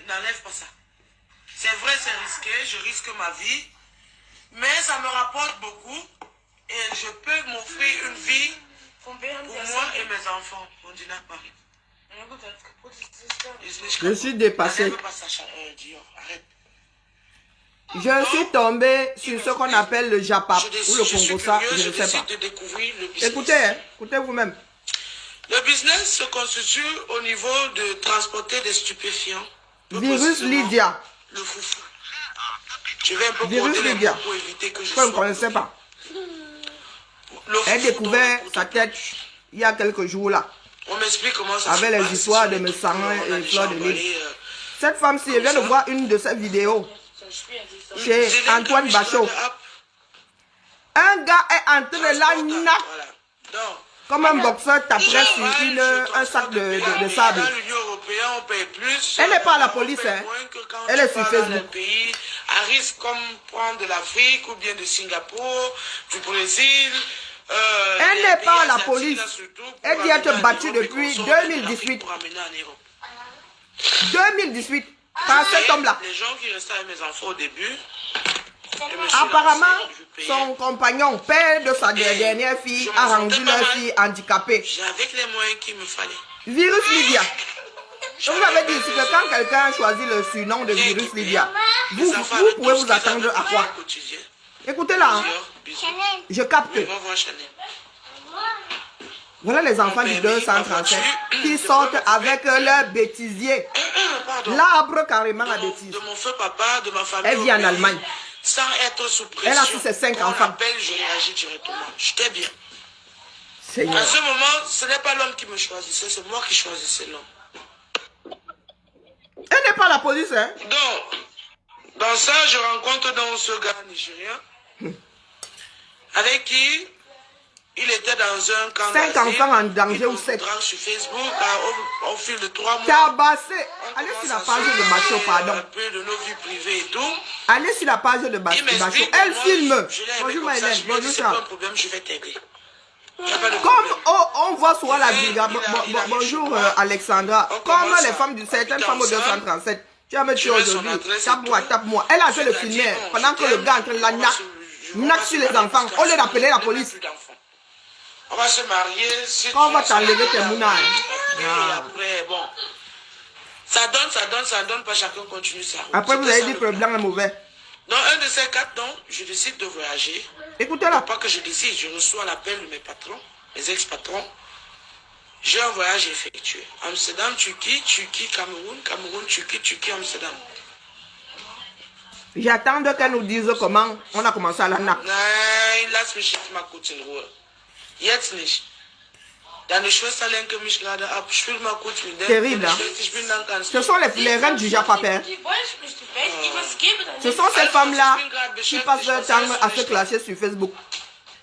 n'enlève pas ça. C'est vrai, c'est risqué, je risque ma vie, mais ça me rapporte beaucoup et je peux m'offrir une vie pour moi et mes enfants. On dit pas. Je suis dépassé. Je suis tombé sur ce qu'on appelle le Japap ou le Congosa, je ne sais pas. Écoutez, écoutez vous-même. Le business se constitue au niveau de transporter des stupéfiants. Virus Lydia. Le foufou. Je vais un peu Virus Lydia. pour éviter que je ne connaissais pas. Elle a découvert sa tête il y a quelques jours là. On m'explique comment ça avec les histoires de Messange et Fleur de Lille. Cette femme-ci, elle vient de voir une de ses vidéos chez Antoine Bachot. Un gars est entré de la nappe comme un boxeur taperait sur un sac de sable. Elle n'est pas à la police, hein. Elle est sur Facebook. À risque comme prendre de l'Afrique ou bien de Singapour, du Brésil. Elle n'est pas à la police. Elle dit être battue depuis 2018. 2018. Par cet homme-là. Les gens qui restaient avec mes enfants au début. Apparemment, son compagnon, père de sa dernière fille, a rendu leur fille handicapée. Avec les moyens qu'il me fallait. Virus Lydia. Je vous avais dit ici que quand quelqu'un choisit le surnom de Virus Lydia, vous pouvez vous attendre à quoi? Écoutez là, hein. Je capte. Voilà les enfants du 237 qui sortent avec leur bêtisier. L'arbre carrément à bêtise. De mon feu papa, de ma famille. Elle vit en Allemagne. Sans être sous pression. Elle a su ses 5 enfants. Je réagis directement. J'étais bien. Seigneur. À ce moment, ce n'est pas l'homme qui me choisissait, c'est moi qui choisissais l'homme. Elle n'est pas la police, hein? Donc, dans ça, je rencontre donc ce gars nigérien avec qui il était dans un camp 5 enfants en danger ou 7. Sur Facebook, au fil de 3 mois. Tabassé. Allez sur la page de Bachot, pardon. Un peu de nos vies privées et tout. Allez sur la page de Bachot. Elle filme. Bonjour Maëlène. Bonjour Charles. Pas de problème, je vais t'aider. Comme on voit souvent la vidéo. Bonjour Alexandra. Comme les femmes du certaines femmes au 237. Tu vas me tuer aujourd'hui. Tape-moi, tape-moi. Elle a fait le filmer pendant que le gars est en train de la nac sur les enfants. Au lieu d'appeler la police. On va se marier. Quand on va t'enlever tes mounas. Après, bon. Ça donne, pas chacun continue ça. Après, vous avez dit que le blanc est mauvais. Dans un de ces 4 ans, je décide de voyager. Écoutez-la. Pas que je décide, je reçois l'appel de mes patrons, mes ex-patrons. J'ai un voyage effectué. Amsterdam, Turquie, Turquie, Cameroun, Cameroun, Turquie, Turquie, Amsterdam. J'attends qu'elle nous dise comment on a commencé à la nappe. Nein, lass mich jetzt mal kurz in Ruhe. Jetzt nicht. Deine Schwester lenke mich gerade ab. Spiel mal kurz mit der. Terrible, hein? Ce sont les reines du Japapin. Ce sont ces femmes-là qui passent leur temps à se clasher sur Facebook.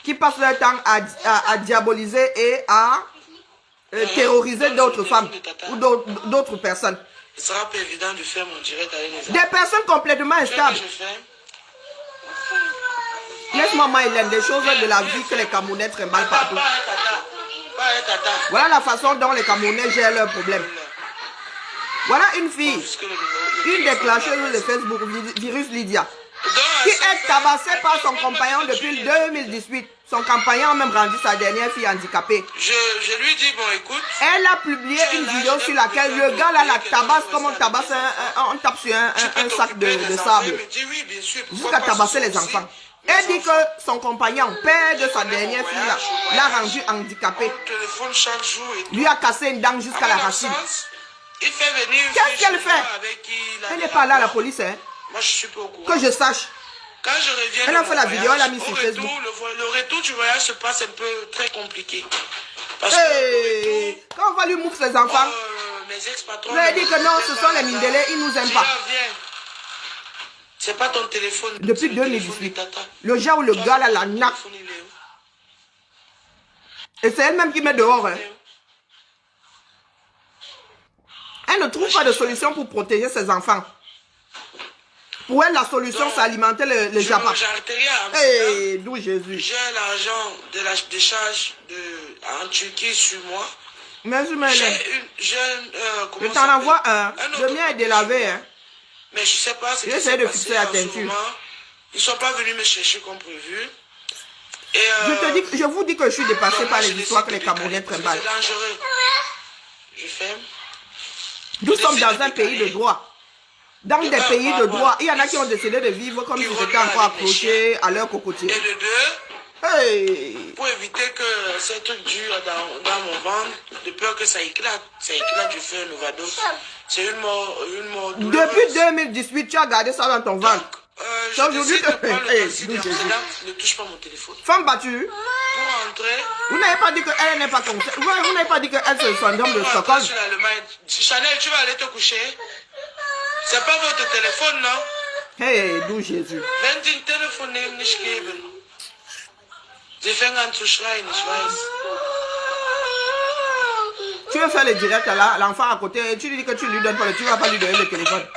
Qui passent leur temps à diaboliser et à terroriser d'autres femmes ou d'autres personnes. Il sera pas évident de faire mon direct avec les Des personnes complètement instables. Laisse-moi, Maëlène, des choses de la vie que les Camerounais trimballent partout. Voilà la façon dont les Camerounais gèrent leurs problèmes. Voilà une fille, une des clasheuses de Facebook, Virus Lydia, qui est tabassée par son compagnon depuis 2018. Son compagnon a même rendu sa dernière fille handicapée. Je lui dis, bon écoute. Elle a publié une vidéo sur laquelle le gars là la tabasse comme on tabasse on tape sur un sac de sable. Jusqu'à tabasser les enfants. Elle dit que son compagnon, père de sa dernière fille là, l'a rendu handicapé. Lui a cassé une dent jusqu'à la racine. Qu'est-ce qu'elle fait? Elle n'est pas là à la police, hein? Moi, je suis pas au courant. Que je sache. Quand je reviens, elle a fait la vidéo, elle a mis sur Facebook. Le retour du voyage se passe un peu très compliqué. Parce que quand on va lui mouffer ses enfants, mes ex-patrons. lui a dit que non, ce sont les Mindélés, ils nous aiment pas. C'est pas ton téléphone. Depuis 2018. Le genre où le gars là la nappe. Et c'est elle-même qui met dehors. Hein. Elle ne trouve pas de solution pour protéger ses enfants. Pour elle, la solution, c'est alimenter le Japon. D'où Jésus. J'ai l'argent de la décharge en Turquie sur moi. Mais je me lève. Je comment t'en envoie un. autre Le mien est délavé. Hein. Mais je sais pas. J'essaie de fixer la teinture. Ils sont pas venus me chercher comme prévu. Et je vous dis que je suis dépassé par les histoires que les Camerounais trimballent. C'est dangereux. Je ferme. Nous sommes dans un pays de droit. Dans des pays de droit, il y en a qui ont décidé de vivre comme si c'était encore accroché à leur cocotier. Et de deux, hey. Pour éviter que ces trucs durent dans mon ventre, de peur que ça éclate. Ça éclate, je fais une overdose. C'est une mort douloureuse. Depuis 2018, tu as gardé ça dans ton ventre. Je décide de prendre le taxi d'Amsterdam. Ne touche pas mon téléphone. Femme battue. Pour entrer. Vous n'avez pas dit qu'elle n'est pas comme ça. Vous n'avez pas dit qu'elle se syndrome de Stockholm. Chanel, tu vas aller te coucher. C'est pas votre téléphone, non? Hey, d'où Jésus. Wenn Sie ein Telefon nehmen, nicht geben. Sie fängt an zu schreien, ich weiß. Tu veux faire le direct là, l'enfant à côté, tu lui dis que tu lui donnes pas tu vas pas lui donner le téléphone.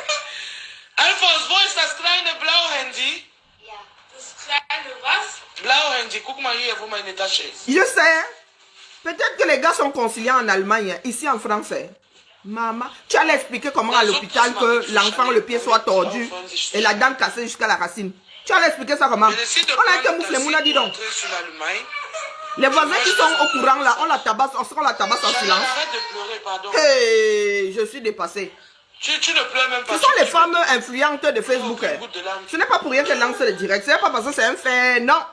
Alphonse, wo ist das kleine Blau-Handy? Ja, das kleine was? Blau-Handy, guck mal hier, wo meine Tasche ist. Je sais. Peut-être que les gars sont conciliants en Allemagne, ici en France. Maman, tu allais expliquer comment à l'hôpital que l'enfant, le pied soit tordu et la dent cassée jusqu'à la racine. Tu allais expliquer ça comment? On a été mouflé, Mouna, dis donc. Les voisins qui sont au courant là, on la tabasse en silence. Arrête de pleurer, pardon. Hey, je suis dépassé. Tu ne pleures même pas. Ce sont les femmes influentes de Facebook. Ce n'est pas pour rien qu'elles lancent le direct. Ce n'est pas parce que c'est un fait, non.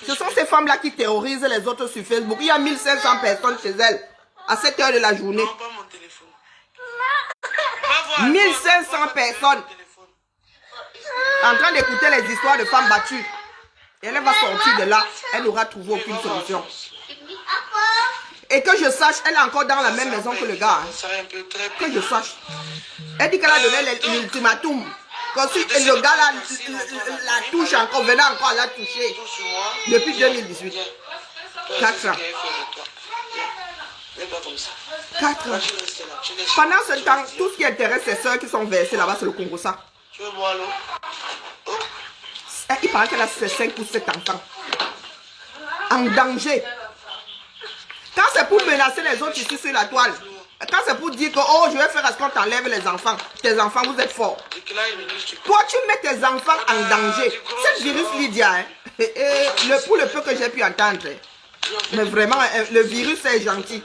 Ce sont ces femmes-là qui terrorisent les autres sur Facebook. Il y a 1500 personnes chez elles à 7 heures de la journée. Non, pas mon téléphone. 1500 personnes en train d'écouter les histoires de femmes battues. Et elle va sortir de là, elle n'aura trouvé aucune solution. Et que je sache, elle est encore dans la même maison que le gars. Que je sache. Elle dit qu'elle a donné l'ultimatum. Que si le gars la touche encore, venait encore à la toucher. Depuis 2018. 4 ans. 4 ans. Pendant ce temps, tout ce qui intéresse ces soeurs qui sont versées là-bas, c'est le Congo ça. Tu veux boire l'eau? Il paraît qu'elle a 5 ou 7 enfants. En danger. Quand c'est pour menacer les autres ici sur la toile, quand c'est pour dire que oh je vais faire à ce qu'on t'enlève les enfants, tes enfants vous êtes forts. Toi tu mets tes enfants en danger. Cette virus Lydia, hein, pour le peu que j'ai pu entendre, mais vraiment le virus est gentil.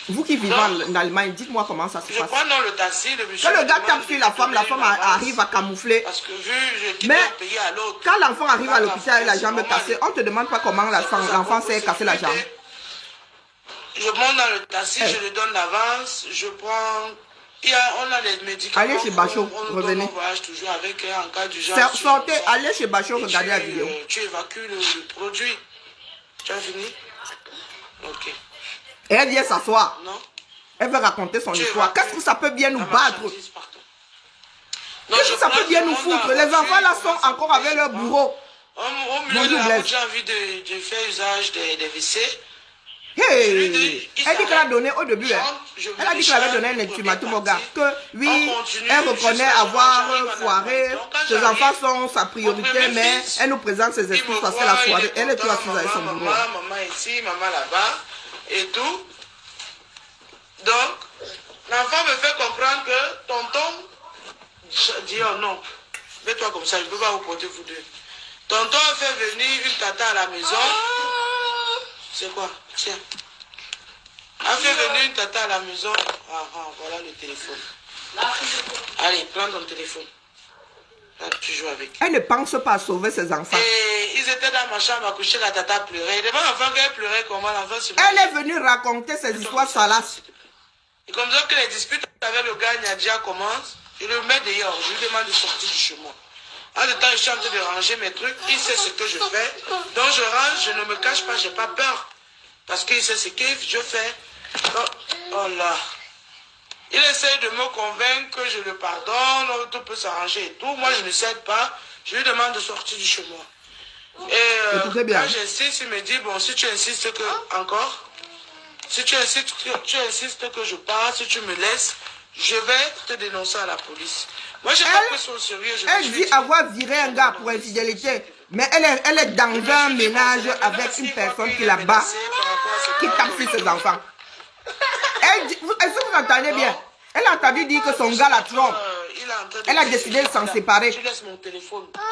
Vous qui vivez en Allemagne, dites-moi comment ça se passe. Prends dans le taxi, quand le gars tape sur la femme arrive à camoufler. Parce que vu, je quitte mais un pays à l'autre. Quand l'enfant arrive à l'hôpital avec la jambe cassée, on ne te demande pas comment l'enfant s'est cassé la jambe. Je monte dans le taxi, je lui donne l'avance, je prends... on a les médicaments. Allez chez Bachot, revenez. On voyage toujours avec en cas d'urgence. Sortez, allez chez Bachot, regardez la vidéo. Tu évacues le produit. Tu as fini? Ok. Et elle vient s'asseoir. Non. Elle veut raconter son histoire. Qu'est-ce que ça peut bien nous battre? Qu'est-ce que ça peut bien nous foutre? Les enfants là sont encore avec leur bourreau. Au milieu de la route, j'ai envie de faire usage des WC. Hey. Elle dit qu'elle a donné au début. Elle a dit qu'elle avait donné un ultimatum au gars. Que oui, elle reconnaît avoir foiré. Ses enfants sont sa priorité, mais elle nous présente ses excuses parce qu'elle a foiré. Elle est toujours assise avec son bourreau. Maman ici, maman là-bas. Et tout. Donc, l'enfant me fait comprendre que tonton dit oh non, fais-toi comme ça, je ne peux pas vous porter vous deux. Tonton a fait venir une tata à la maison. C'est quoi? Tiens. A fait venir une tata à la maison. Voilà le téléphone. Allez, prends ton téléphone. Là, tu joues avec. Elle ne pense pas à sauver ses enfants. Et ils étaient dans ma chambre à coucher, la tata pleurait. Devant l'enfant qu'elle pleurait comment l'enfant se... Elle est venue raconter ses histoires salaces. Et comme ça que les disputes avec le gars Nadia commencent, je le mets dehors, je lui demande de sortir du chemin. En ce temps, je suis en train de ranger mes trucs, il sait ce que je fais. Donc je range, je ne me cache pas, je n'ai pas peur. Parce qu'il sait ce que je fais. Oh là. Il essaie de me convaincre que je le pardonne, tout peut s'arranger et tout. Moi, je ne cède pas. Je lui demande de sortir du chemin. Et quand j'insiste, il me dit, bon, si tu insistes que, encore, si tu insistes que je pars, si tu me laisses, je vais te dénoncer à la police. Moi, j'ai pas pris ça au sérieux. Elle dit avoir viré un gars pour infidélité. Mais elle est dans un ménage avec une personne qui la bat, qui tape sur ses enfants. Est-ce que vous entendez bien? Elle a entendu dire que son gars la trompe. Elle a décidé de s'en séparer.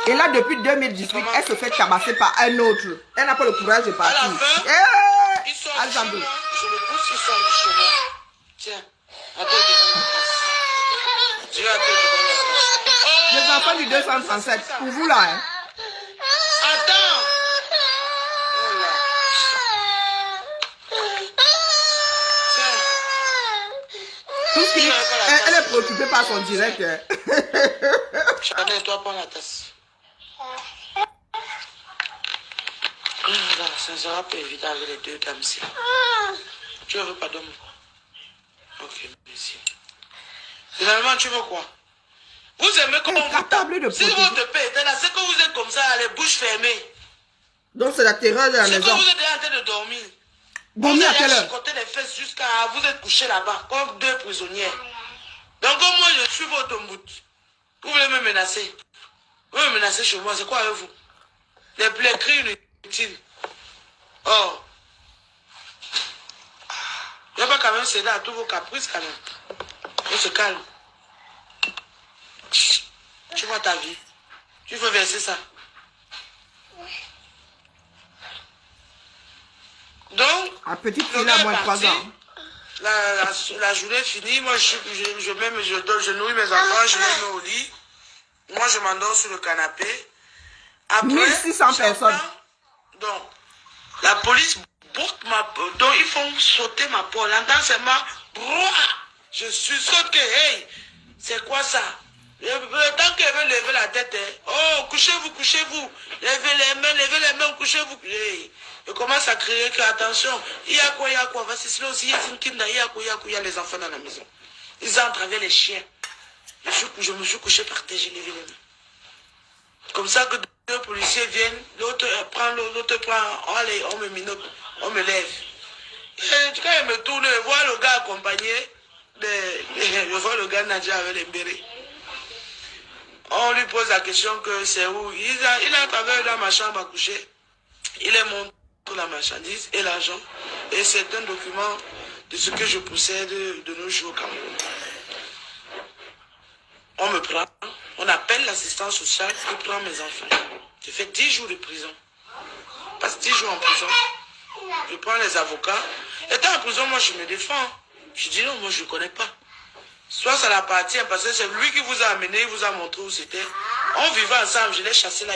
Et là, depuis 2018, elle se fait tabasser par un autre. Elle n'a pas le courage de partir. Je le pousse, ils sont chez moi. Tiens, attends, les enfants du 237, pour vous là. Hein? Attends. Tout ce qui... Elle est préoccupée par son direct. Hein? Chanel, toi, prends la tasse. Ça ne sera pas évident avec les deux dames ici. Tu veux pas d'homme? Ok, merci. Finalement, tu veux quoi? Vous aimez comme on vous tape. Si votre père était là, c'est que vous êtes comme ça, les bouches fermées. Donc c'est la terreur de la maison. C'est que vous êtes en train de dormir. Dormir à quelle heure? Vous êtes les fesses jusqu'à... Vous êtes couchés là-bas, comme deux prisonnières. Donc moi, je suis votre bout. Vous voulez me menacer? Vous me menacez chez moi, c'est quoi avec vous? Les cris inutiles. Oh. Il n'y a pas quand même céder à tous vos caprices quand même. On se calme. Tu vois ta vie. Tu veux verser ça. Donc, à petite fille à moins de 3 ans. La journée finie, moi je nourris mes enfants, je les mets au lit. Moi je m'endors sur le canapé. Après, 1600 personnes. Donc, la police boucle ma porte. Donc, ils font sauter ma porte. L'entend seulement, je suis sauté. Hey, c'est quoi ça? Le temps qu'elle veut lever la tête, oh, couchez-vous, couchez-vous. Levez les mains, couchez-vous. Hey. Je commence à crier que, attention, il y a quoi, vas-y, sinon aussi, il y a les enfants dans la maison. Ils entrent avec les chiens. Je me suis couché par terre, j'ai levé les mains. Comme ça que deux policiers viennent, l'autre prend, allez, on me minote, on me lève. Et quand il me tourne, je vois le gars accompagné, je vois le gars nager avec les bérets. On lui pose la question que c'est où. Il a travaillé dans ma chambre à coucher. Il est montré la marchandise et l'argent. Et c'est un document de ce que je possède de nos jours au Cameroun. On me prend, on appelle l'assistance sociale qui prend mes enfants. Je fais 10 jours de prison. Je passe 10 jours en prison. Je prends les avocats. Étant en prison, moi je me défends. Je dis non, moi je ne connais pas. Soit ça l'appartient parce que c'est lui qui vous a amené, il vous a montré où c'était. On vivait ensemble, je l'ai chassé là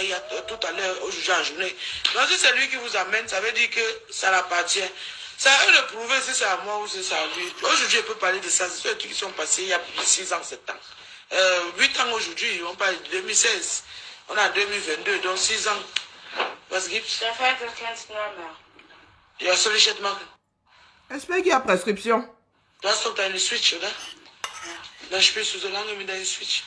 tout à l'heure, aujourd'hui en journée. Donc si c'est lui qui vous amène, ça veut dire que ça l'appartient. C'est à eux de prouver si c'est à moi ou si c'est à lui. Aujourd'hui, je peux parler de ça. C'est ceux qui sont passés il y a 6 ans, 7 ans. 8 ans aujourd'hui, on parle de 2016. On est en 2022, donc 6 ans. Was gibt's? Ja, soll ich jetzt machen? J'espère qu'il y a prescription. Du hast doch deine Switch, oder? Dann spielst du so lange mit deinem Switch.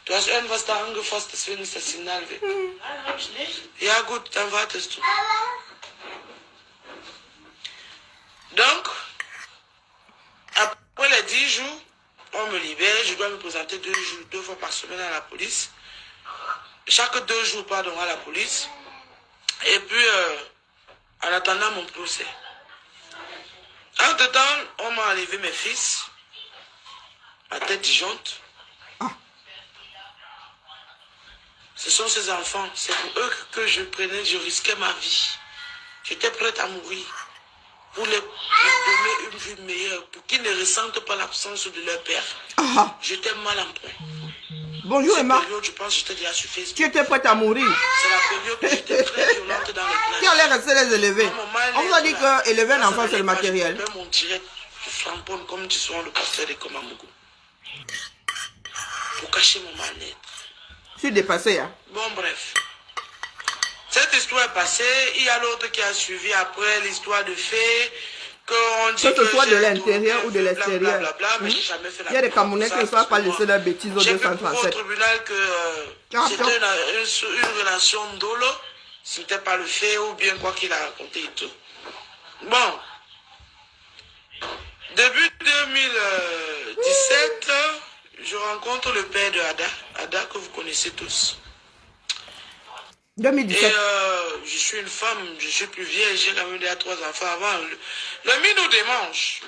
Du hast irgendwas da angefasst, deswegen ist das Signal weg. Nein, hab ich nicht. Ja gut, dann wartest du. Donc, après les 10 jours, on me libère, je dois me présenter 2 fois par semaine à la police. Chaque 2 jours, pardon, à la police. Et puis, en attendant mon procès. Entre-temps, on m'a enlevé mes fils. Ma tête disjoncte. Ce sont ces enfants, c'est pour eux que je prenais, je risquais ma vie. J'étais prête à mourir. Pour leur donner une vie meilleure, pour qu'ils ne ressentent pas l'absence de leur père. J'étais mal en point. Bonjour Emma. Période, je pense que j'étais déjà sur Facebook. Tu étais prête à mourir. C'est la période où j'étais très violente dans les classes. Qui allait rester les élever? On vous a dit que élever un enfant c'est le matériel. Je fais mon direct, je flamponne comme dit souvent le pasteur de Komamougou. Pour cacher mon mal-être. Je suis dépassé. Hein? Bon, bref. Cette histoire est passée. Il y a l'autre qui a suivi après l'histoire de fées. Que ce soit de l'intérieur ou de l'extérieur. Il y a des Camerounais qui ne savent pas laisser leurs bêtises au 237. Au tribunal que c'était une relation dolo. Ce n'était pas le fait ou bien quoi qu'il a raconté et tout. Bon. Début 2017, je rencontre le père de Ada. Ada que vous connaissez tous. 2017. Et je suis une femme, je suis plus vieille, j'ai quand même déjà 3 enfants avant. Le minou démange.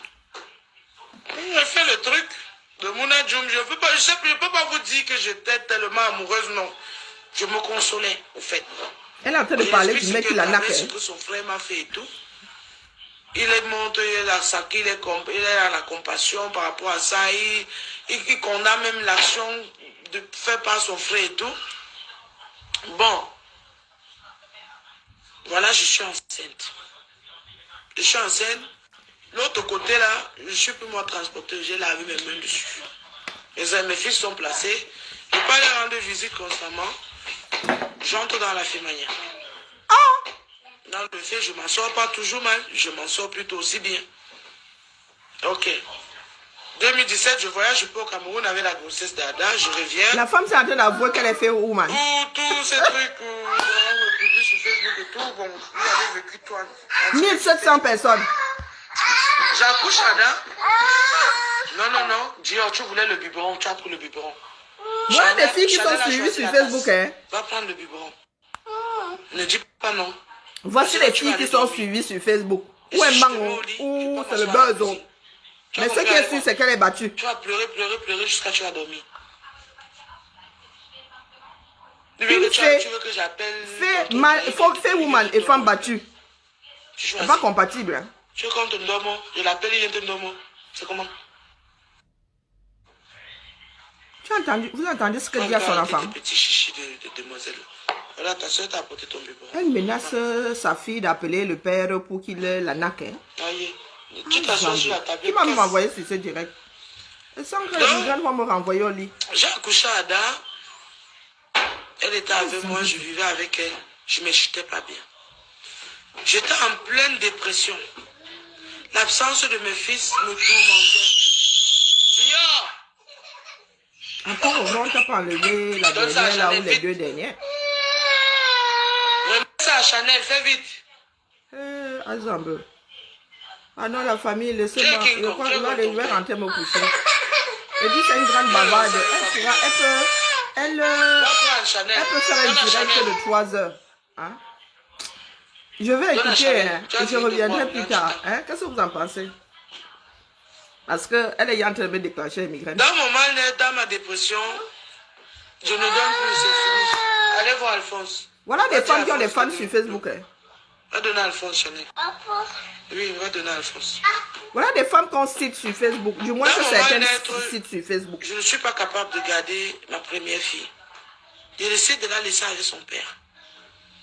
Je fais le truc de Mouna Djoum. Je ne peux pas vous dire que j'étais tellement amoureuse, non. Je me consolais, au fait. Elle est en train de parler du mec qui l'a naqué. Ce que son frère m'a fait et tout. Il est monté, il a saqué, il a la compassion par rapport à ça. Il condamne même l'action de fait par son frère et tout. Bon. Voilà, je suis enceinte. Je suis enceinte. L'autre côté là, je suis plus moi transporteur, j'ai lavé mes mains dessus. Mes fils sont placés. Je ne peux pas les rendre visite constamment. J'entre dans la fémania. Ah! Dans le fait, je ne m'en sors pas toujours mal. Je m'en sors plutôt aussi bien. Ok. 2017, je voyage pour au Cameroun avec la grossesse d'Ada. Je reviens. La femme s'est en train d'avouer qu'elle est fait où, man? Tous ces trucs, on publie sur Facebook et tout. Bon, vous avez vécu toi. 1700 personnes. J'accouche Ada. Non. Dior, tu voulais le biberon, tu as pris le biberon. Voilà des filles qui sont suivies sur Facebook, hein. Va prendre le biberon. Ne dis pas non. Voici les filles qui sont suivies sur Facebook. Où est Mango? Où c'est le buzz? Mais ce qui est sûr, c'est qu'elle est battue. Tu vas pleurer jusqu'à ce que tu vas dormir. Tu veux que j'appelle... Fait woman et femme battue. C'est pas compatible. Hein. Tu veux qu'on te dorme? Je l'appelle, il vient te dormir. C'est comment? Vous entendez ce que dit à son enfant? Petit chichi de demoiselle. Voilà, ta soeur t'a apporté ton biberon. Elle menace sa fille d'appeler le père pour qu'il la naque. Aïe. Tu t'assois sur la table. Qui m'a envoyé sur ce direct? Elle sent que les migraines vont me renvoyer au lit. J'ai accouché à Ada. Elle était avec moi, je vivais avec elle. Je ne m'échoutais pas bien. J'étais en pleine dépression. L'absence de mes fils me tourmentait. Encore aujourd'hui, tu n'as pas enlevé la dernière là ou les 2 dernières. Remets ça à Chanel, fais vite. Azambe. Ah non, la famille, laissez-moi. Je vais rentrer me coucher. Elle dit c'est une grande bavarde. Elle peut faire un direct de 3 heures. Hein? Je vais écouter et je reviendrai plus tard. Hein? Qu'est-ce que vous en pensez? Parce qu'elle est en train de me déclencher une migraine. Dans mon mal, dans ma dépression, je ne donne plus, c'est fini. Allez voir Alphonse. Voilà des femmes qui ont des fans sur Facebook. Va donner à Alphonse, Chanel. Oui, va donner à Alphonse. Voilà des femmes qu'on cite sur Facebook. Du moins que certaines citent sur Facebook. Je ne suis pas capable de garder ma première fille. Je décide de la laisser avec son père.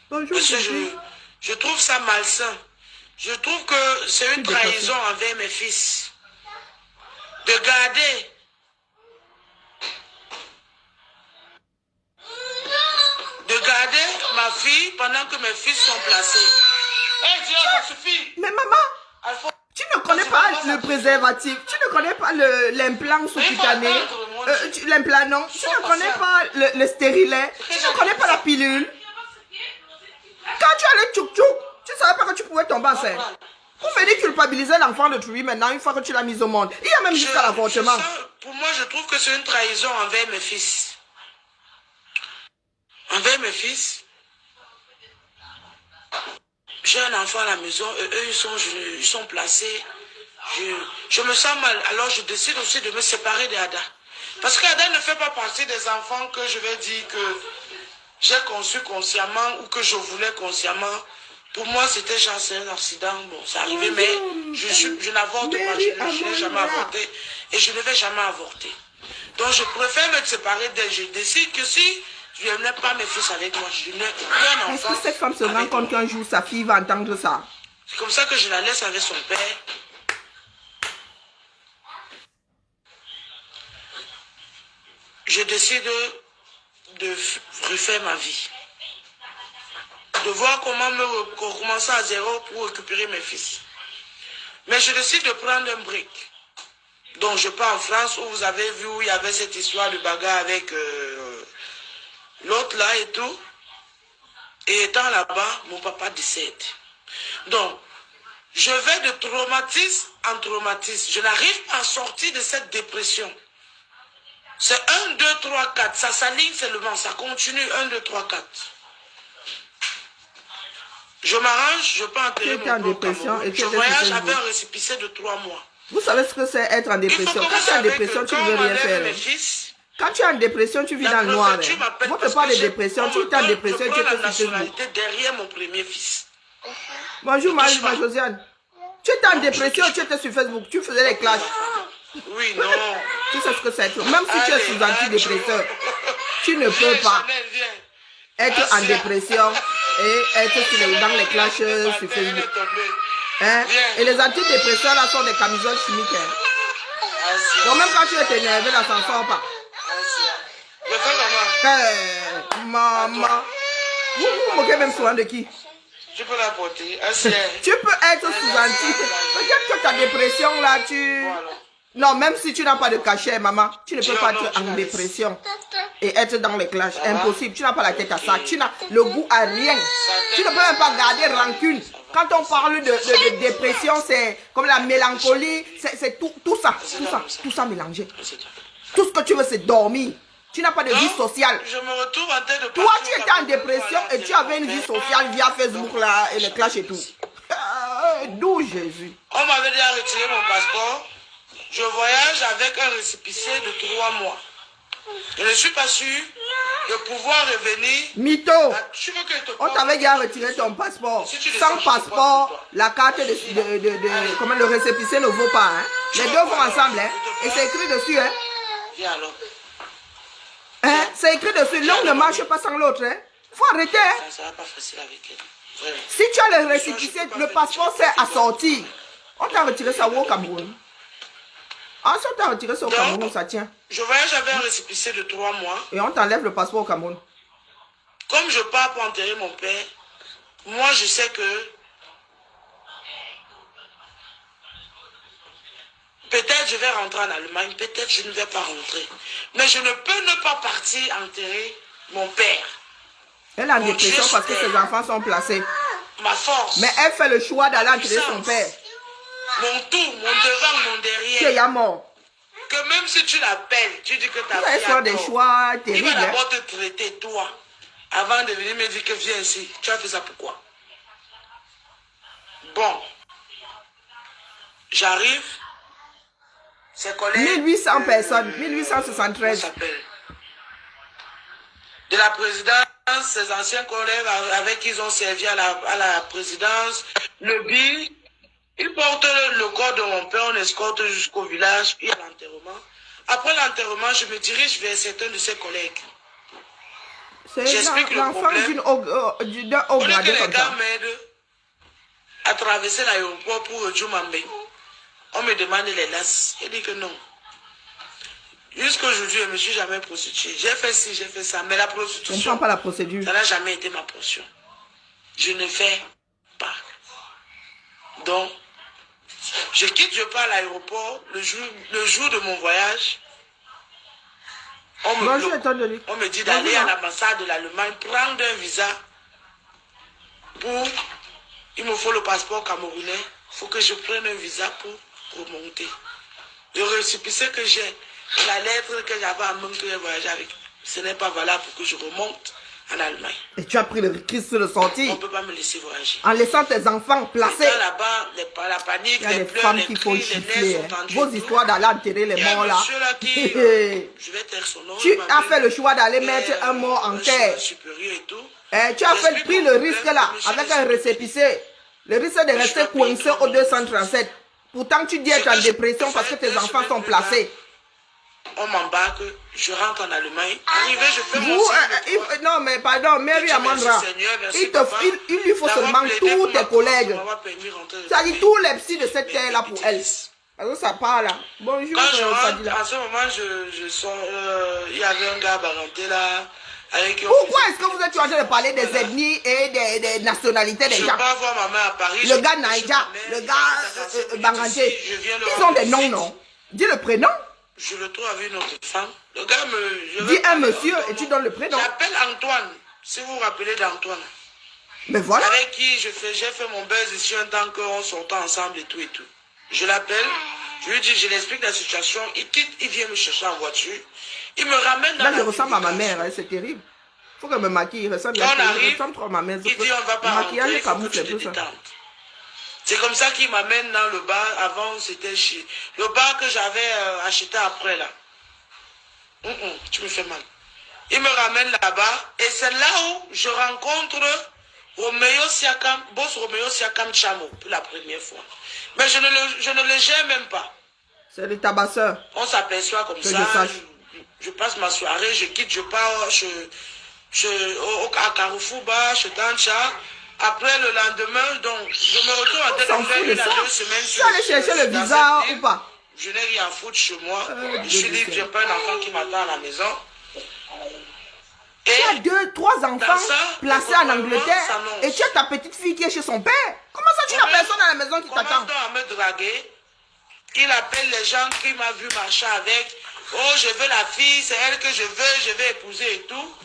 Bonjour. Parce que je trouve ça malsain. Je trouve que c'est une trahison envers mes fils. De garder ma fille pendant que mes fils sont placés. Hé, Dieu, ça suffit. Mais maman, tu ne connais pas le préservatif, tu ne connais pas l'implant sous-cutané, l'implant non, tu ne connais pas le stérilet, tu ne connais pas la pilule. Quand tu as le tchouk-tchouk, tu ne savais pas que tu pouvais tomber enceinte. Vous venez culpabiliser l'enfant de Truy maintenant une fois que tu l'as mis au monde. Il y a même jusqu'à l'avortement. Pour moi, je trouve que c'est une trahison envers mes fils. Envers mes fils. J'ai un enfant à la maison, eux ils sont placés. Je me sens mal. Alors je décide aussi de me séparer d'Ada. Parce qu'Ada ne fait pas partie des enfants que je vais dire que j'ai conçu consciemment ou que je voulais consciemment. Pour moi, c'était genre, c'est un accident. Bon, c'est arrivé, mais je n'avorte pas. Je n'ai jamais avorté. Et je ne vais jamais avorter. Donc, je préfère me séparer d'elle. Je décide que si je n'ai pas mes fils avec moi, je n'ai plus un enfant. Est-ce que cette femme se rend compte qu'un jour, sa fille va entendre ça? C'est comme ça que je la laisse avec son père. Je décide de refaire ma vie. De voir comment recommencer à zéro pour récupérer mes fils. Mais je décide de prendre un break. Donc je pars en France où vous avez vu où il y avait cette histoire de bagarre avec l'autre là et tout. Et étant là-bas, mon papa décède. Donc, je vais de traumatisme en traumatisme. Je n'arrive pas à sortir de cette dépression. C'est 1, 2, 3, 4. Ça s'aligne seulement, ça continue 1, 2, 3, 4. Je m'arrange, je peux Tu enterrer étais en mon corps au dépression Cameroun. et tu Je étais voyage sur avec un Facebook. récépissé de 3 mois. Vous savez ce que c'est être en Il faut dépression. Quand commencer tu es en avec dépression, tu ne quand veux on rien enlève faire. mes fils. Quand tu es en dépression, tu vis La dans le noir. préfecture m'appelle Moi, je parce parle que de dépression. Tu étais en dépression et tu je prends étais la sur Facebook. nationalité derrière mon premier fils. Bonjour, touche pas. Josiane. Tu étais en Non, dépression, je tu étais sur Facebook. Tu faisais les clashs. Oui, non. Tu sais ce que c'est. Même si tu es Allez, sous antidépresseur, tu ne peux Viens, pas Chanel, viens. être en Assia. dépression et être dans les clashs sur Elle Facebook. est tombée. Hein? Viens. Et les antidépresseurs là sont des camisoles chimiques. Hein? Assia. Donc même quand tu es énervé, là, ça ne sort pas. Assia. Je fais comment? Maman. Vous vous moquez même souvent de qui? Tu peux la porter. Assia. Tu peux être sous anti. Peut-être que ta dépression là, tu... Voilà. Non, même si tu n'as pas de cachet, maman, tu ne peux Non, pas non, être tu en l'as dépression et être dans les clashs. va? Impossible. Tu n'as pas la tête à ça. Tu n'as le goût à rien. Tu ne peux même pas garder rancune. Quand on parle de dépression, c'est comme la mélancolie. C'est tout ça mélangé. Tout ce que tu veux, c'est dormir. Tu n'as pas de vie sociale. Je me retrouve en tête de Toi, tu étais en dépression et tu avais une vie sociale via Facebook là et les clashs et tout. D'où Jésus? On m'avait déjà retiré mon passeport. Je voyage avec un récépissé de 3 mois. Je ne suis pas sûr de pouvoir revenir. Mytho. Tu veux que je te On parle? t'avait déjà retiré ton passeport. Si tu le Sans sens, je te parle passeport, pour toi. la carte comment le récépissé ne vaut pas. Hein. Les deux vont ensemble. Hein. Et c'est écrit dessus. Hein. Viens alors. Hein. C'est écrit dessus. L'un ne marche pas sans l'autre. Hein. Faut arrêter. Hein. Ça va pas facile avec elle. Vraiment. Si tu as le récépissé, le passeport sert à sortir. On t'a retiré ça où au Cameroun? Ah, si on t'a retiré ça au Cameroun, ça tient. Je voyage avec un récépissé de 3 mois. Et on t'enlève le passeport au Cameroun. Comme je pars pour enterrer mon père, moi je sais que peut-être je vais rentrer en Allemagne, peut-être je ne vais pas rentrer. Mais je ne peux ne pas partir enterrer mon père. Elle est en Mon dépression Dieu, parce que ses enfants sont placés. Ma force, Mais elle fait le choix d'aller enterrer son père. mon tout, mon devant, mon Qui est derrière. ya mort. Que même si tu l'appelles, tu dis que ta Vous allez fille faire a des tort. choix Il terribles. va Hein. d'abord te traiter, toi, avant de venir me dire que viens ici. Tu as fait ça pourquoi? Bon, j'arrive, ses collègues... 1800 personnes, comment 1873. ça s'appelle? De la présidence, ses anciens collègues avec qui ils ont servi à la présidence, le bill, ils portent le corps de mon père, on escorte jusqu'au village, il y a l'enterrement. Après l'enterrement, je me dirige vers certains de ses collègues. C'est J'explique le l'enfant problème. d'un haut Au lieu que gradé les comme gars ça. m'aident à traverser l'aéroport pour Djoumambe, on me demande les lasses. Je dis que non. Jusqu'à aujourd'hui, je ne me suis jamais prostituée. J'ai fait ci, j'ai fait ça. Mais la Je ne prostitution, prends pas la procédure. ça n'a jamais été ma portion. Je ne fais pas. Donc, je pars à l'aéroport le jour de mon voyage. On me, Bonjour, bloque. étonne On me dit d'aller Bonjour. à l'ambassade de l'Allemagne, prendre un visa pour... Il me faut le passeport camerounais. Il faut que je prenne un visa pour remonter. Le récépissé que j'ai, la lettre que j'avais à main que j'ai voyagé avec, ce n'est pas valable pour que je remonte en Allemagne. Et tu as pris le risque de On sortir ne peut pas me laisser voyager. en laissant tes enfants placés. Là, là-bas, la panique, Il y a les des pleurs, femmes les qu'il faut cris, les gifler. nerfs Hein. sont tendus. Vos histoires d'aller enterrer les Il y a morts un là. monsieur là qui, je vais taire son nom. Tu il m'a as mis- fait le choix d'aller mettre un mort en un terre. chemin supérieur et tout. Tu as J'explique pris mon le problème, risque là monsieur avec le un récépissé. Le risque de rester coincé au 237. Pourtant, tu dis être en dépression parce que tes enfants sont placés. On m'embarque, je rentre en Allemagne. Arrivé, je fais mon Vous, signe. non, mais pardon, Mary Dieu merci Amandra, Seigneur, merci il papa lui faut d'avoir seulement plaidé tous pour tes ma collègues. cause, m'avoir permis de rentrer de C'est-à-dire pays. tous les psys de cette terre là pour elle. Parce que ça part là. Bonjour, Quand je rentre, Fadila. en ce moment, je sors, il y avait un gars baranté là, avec qui on Pourquoi faisait- est-ce que vous êtes en train de parler des ethnies et des nationalités des Je gens? pars voir ma mère à Paris. Le je- gars je- Naïja, je- le gars je- Banganté. je viens le Ils ont des rendre noms, visite. non? Dis le prénom. Je le trouve avec une autre femme. Le gars me... je Dis vais un parler monsieur en ton et tu nom. donnes le prénom. J'appelle Antoine, si vous vous rappelez d'Antoine. Mais voilà. Avec qui j'ai fait mon buzz ici un temps qu'on sortait ensemble et tout et tout. Je l'appelle, je lui dis, je lui explique la situation. Il quitte, il vient me chercher en voiture. Il me ramène dans Là, la je ressemble à ma ville. mère, hein, c'est terrible. Faut que je me maquille. Il ressemble trop à ma maison. Il dit on va pas rentrer, il faut que tu te détentes. C'est comme ça qu'il m'amène dans le bar. Avant, c'était chez le bar que j'avais acheté après là. Tu me fais mal. Il me ramène là-bas et c'est là où je rencontre Romeo Siakam, boss Romeo Siakam Chamo pour la première fois. Mais je ne le gère même pas. C'est le tabasseur. On s'aperçoit comme ça. Je passe ma soirée, je quitte, je pars à Carrefour Bar, je Tancha. Après le lendemain, donc, je me retrouve en train de faire 1 à 2 semaines. Tu allais chercher le visa ou pas? Je n'ai rien à foutre chez moi. Je suis libre, j'ai pas un enfant qui m'attend à la maison. Et tu as 2, 3 enfants placés en Angleterre et tu as ta petite fille qui est chez son père. Comment ça, tu n'as personne à la maison qui t'attend? À me draguer. Il appelle les gens qui m'ont vu marcher avec. Oh, je veux la fille, c'est elle que je vais épouser et tout.